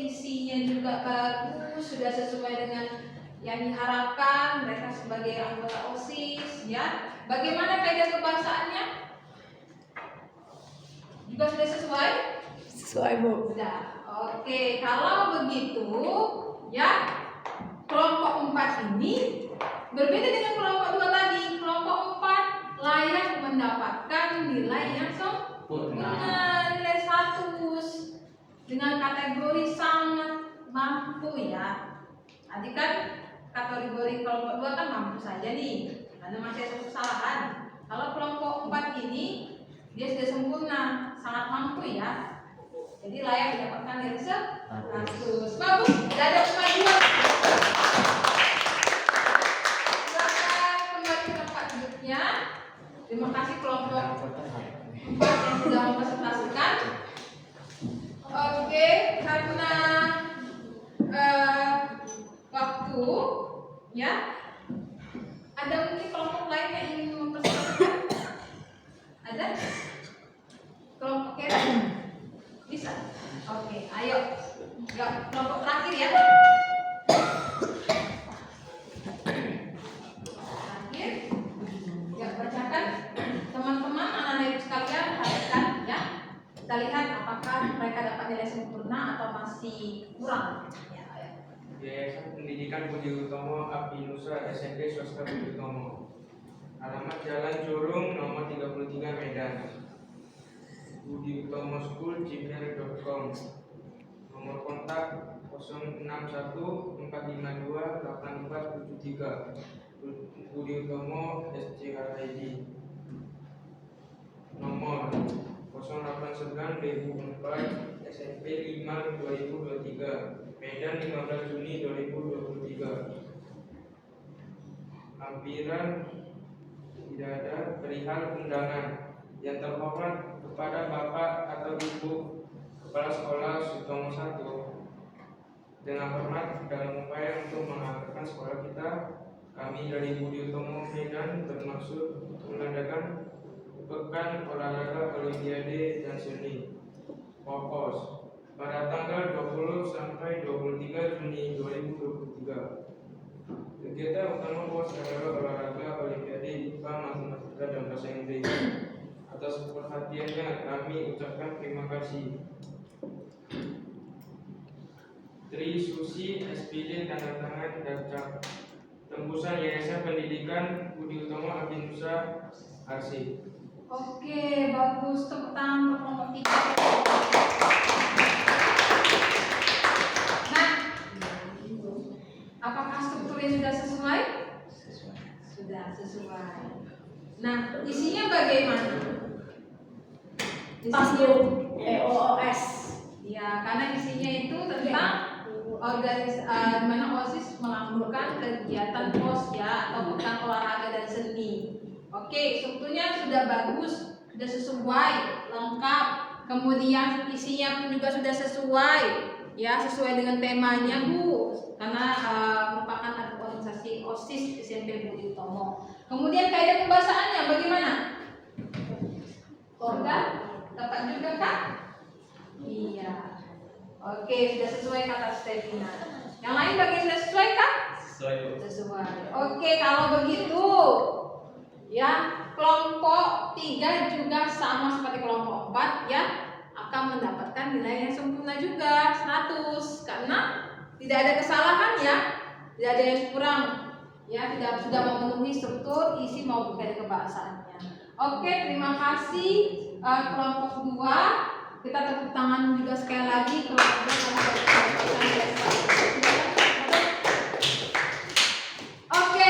isinya juga bagus, sudah sesuai dengan yang diharapkan mereka sebagai anggota OSIS ya. Bagaimana kaidah kebahasaannya? Juga sudah sesuai? Sesuai, Bu. Sudah. Oke, kalau begitu ya kelompok 4 ini berbeda dengan kelompok 2 tadi. Kelompok 4 layak mendapatkan nilai yang sempurna, nilai 100 dengan kategori sangat mampu ya. Tadi kan kategori kelompok 2 kan mampu saja nih, karena masih ada kesalahan. Kalau kelompok 4 ini dia sudah sempurna, sangat mampu ya. Jadi layak mendapatkan nilai 100. Bagus, tidak ada kemajuan. Silakan kembali ke tempat duduknya. Terima kasih kelompok 4 yang sudah mempresentasikan. Oke, karena waktu ya, ada mungkin kelompok lain yang ingin mempresentasikan? Ada? Kelompok kiri? Bisa? Oke, ayo. Ya, kelompok terakhir ya. Terakhir. Ya, bacakan. Teman-teman, anak-anak ibu sekalian, perhatikan ya. Kita lihat apakah mereka dapat nilai sempurna atau masih kurang. Ya, ayo. Yayasan Pendidikan Budi Utomo Abdi Nusa SMP Swasta Budi Utomo. Alamat Jalan Curung nomor 33 Medan. Budi Utomo School gmail.com. Nomor kontak 061-452-8473. Budi Utomo SCHID. Nomor 089-2004 SMP 5 2023 Medan 15 Juni 2023. Lampiran tidak ada perihal undangan. Yang terhormat kepada Bapak atau Ibu Kepala Sekolah Sutomo 1, dengan hormat dalam upaya untuk mengangkat sekolah kita, kami dari Budi Utomo Medan bermaksud mengadakan Pekan Olahraga Olimpiade dan Seni (POPOS) pada tanggal 20 sampai 23 Juni 2023. Kegiatan utama POPOS adalah olahraga Olimpiade IPA, Matematika, dan Bahasa Inggris. Atas perhatiannya kami ucapkan terima kasih. Tri Susi SPD tanda tangan Dacak. Tembusan Yayasan Pendidikan Budi Utomo Abdi Nusa Arsip. Oke, bagus. Tepuk tangan untuk kelompok 3. Nah, apakah strukturnya sudah sesuai? Sudah sesuai. Nah, isinya bagaimana? Pasum EOOS. Ya, karena isinya itu tentang mana OSIS melakukan kegiatan POS ya, atau pekan olahraga dan seni. Oke, strukturnya sudah bagus, sudah sesuai, lengkap. Kemudian isinya pun juga sudah sesuai, ya, sesuai dengan temanya, Bu. Karena merupakan organisasi OSIS SMP Budi Utomo. Kemudian kaidah pembahasannya bagaimana? Sudah dapat juga kan? Iya. Oke, sudah sesuai kata Stevina. Yang lain bagi sudah sesuai kan? Sesuai. Oke, kalau begitu ya, kelompok 3 juga sama seperti kelompok 4 ya, akan mendapatkan nilai yang sempurna juga 100 karena tidak ada kesalahan ya, tidak ada yang kurang ya, tidak sudah memenuhi struktur, isi maupun kaidah kebahasaannya. Oke, terima kasih kelompok 2. Kita tepuk tangan juga sekali lagi kelompok 2 karena sudah mendapatkan nilai 100. Oke.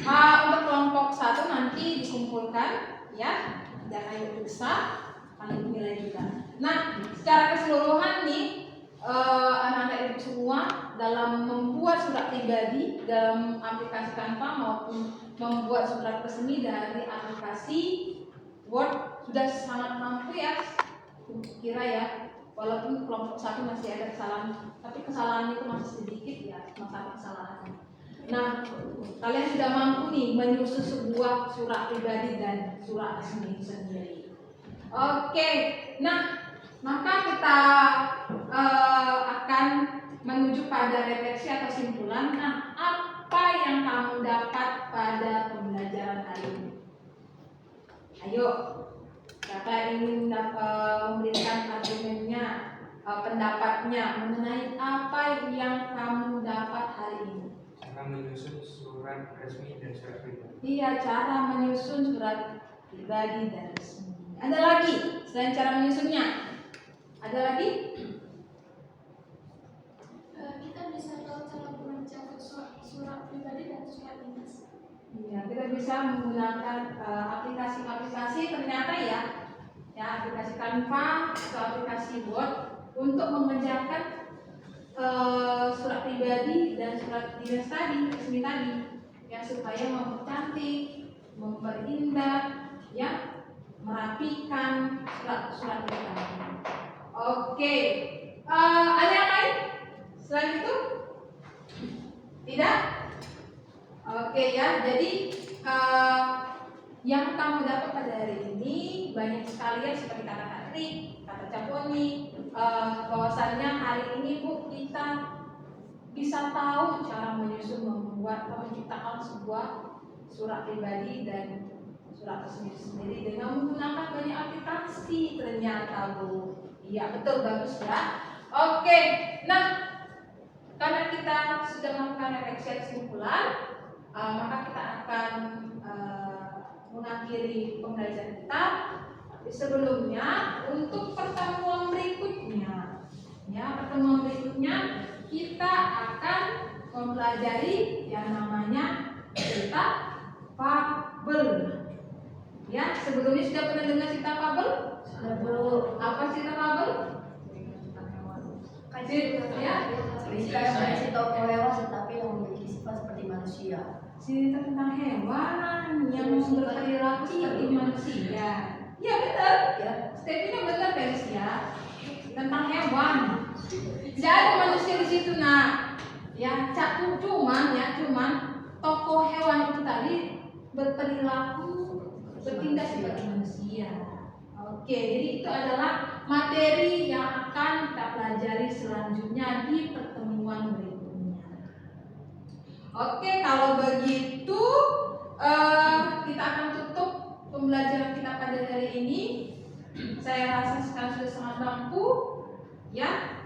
Untuk kelompok 1 nanti dikumpulkan ya, dan ayo periksa paling nilai juga. Nah, secara keseluruhan nih anak-anak ibu semua dalam membuat surat pribadi dalam aplikasi Canva maupun membuat surat resmi dari aplikasi Word sudah sangat mampu ya, kira ya. Walaupun kelompok 1 masih ada kesalahan, tapi kesalahannya itu masih sedikit ya, masalah kesalahannya. Nah, kalian sudah mampu nih menyusun sebuah surat pribadi dan surat resmi sendiri. Oke, nah maka kita akan menuju pada refleksi atau simpulan. Nah, apa yang kamu dapat pada pembelajaran hari ini? Ayo, siapa siapa ingin memberikan argumennya, pendapatnya mengenai apa yang kamu dapat hari ini? Cara menyusun surat resmi dan surat pribadi. Iya, cara menyusun surat pribadi dan resmi. Ada lagi selain cara menyusunnya? Ada lagi? Kita bisa tahu cara mencatat surat pribadi dan surat dinas. Iya, kita bisa menggunakan aplikasi-aplikasi ternyata ya aplikasi Canva atau aplikasi Word untuk mengerjakan surat pribadi dan surat dinas tadi, resmi tadi, ya supaya mempercantik, memperindah, ya merapikan surat pribadi. Oke, ada yang lain selain itu? Tidak? Oke ya, jadi yang kamu dapat pada hari ini banyak sekali ya, seperti kata Katri, kata Caponi, bahwasannya hari ini Bu kita bisa tahu cara menyusun, membuat atau menciptakan sebuah surat pribadi dan surat resmi sendiri dengan menggunakan banyak aplikasi ternyata Bu. Iya betul, bagus ya. Oke, nah karena kita sudah melakukan refleksi kesimpulan, maka kita akan mengakhiri pembelajaran kita. Tapi sebelumnya untuk pertemuan berikutnya, kita akan mempelajari yang namanya cerita fabel. Ya, sebelumnya sudah pernah dengar cerita fabel? Apa cerita fabel? Ya, Cerita yang berisi tokoh hewan tetapi yang memiliki sifat seperti manusia. cerita tentang hewan yang berperilaku seperti manusia. Ya benar, ya. Stepnya benar guys ya. Tentang hewan. Tidak ada manusia di situ nak. Ya, cuman tokoh hewan itu tadi berperilaku bertindak seperti manusia. Oke, jadi itu adalah materi yang akan kita pelajari selanjutnya di pertemuan berikutnya. Oke, kalau begitu kita akan tutup pembelajaran kita pada hari ini. Saya rasa sekarang sudah sangat mampu, ya,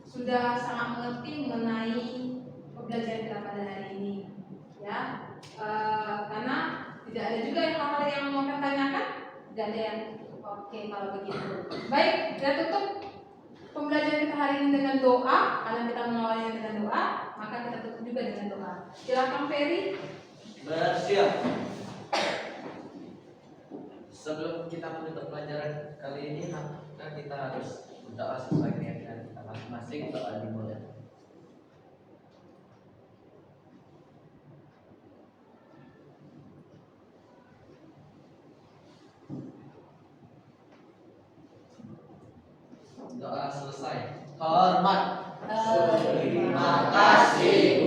sudah sangat mengerti mengenai pembelajaran kita pada hari ini, ya, karena tidak ada juga hal-hal yang mau kita tanyakan, tidak ada yang. Oke, kalau begitu, baik, kita tutup pembelajaran kita hari ini dengan doa, karena kita mengawalnya dengan doa, maka kita tutup juga dengan doa. Silakan Ferry. Bersiap. Sebelum kita menutup pelajaran kali ini, maka kita harus berdoa sesuai keyakinan kita masing-masing. Doa dimulai. Doa selesai. Hormat. Terima kasih.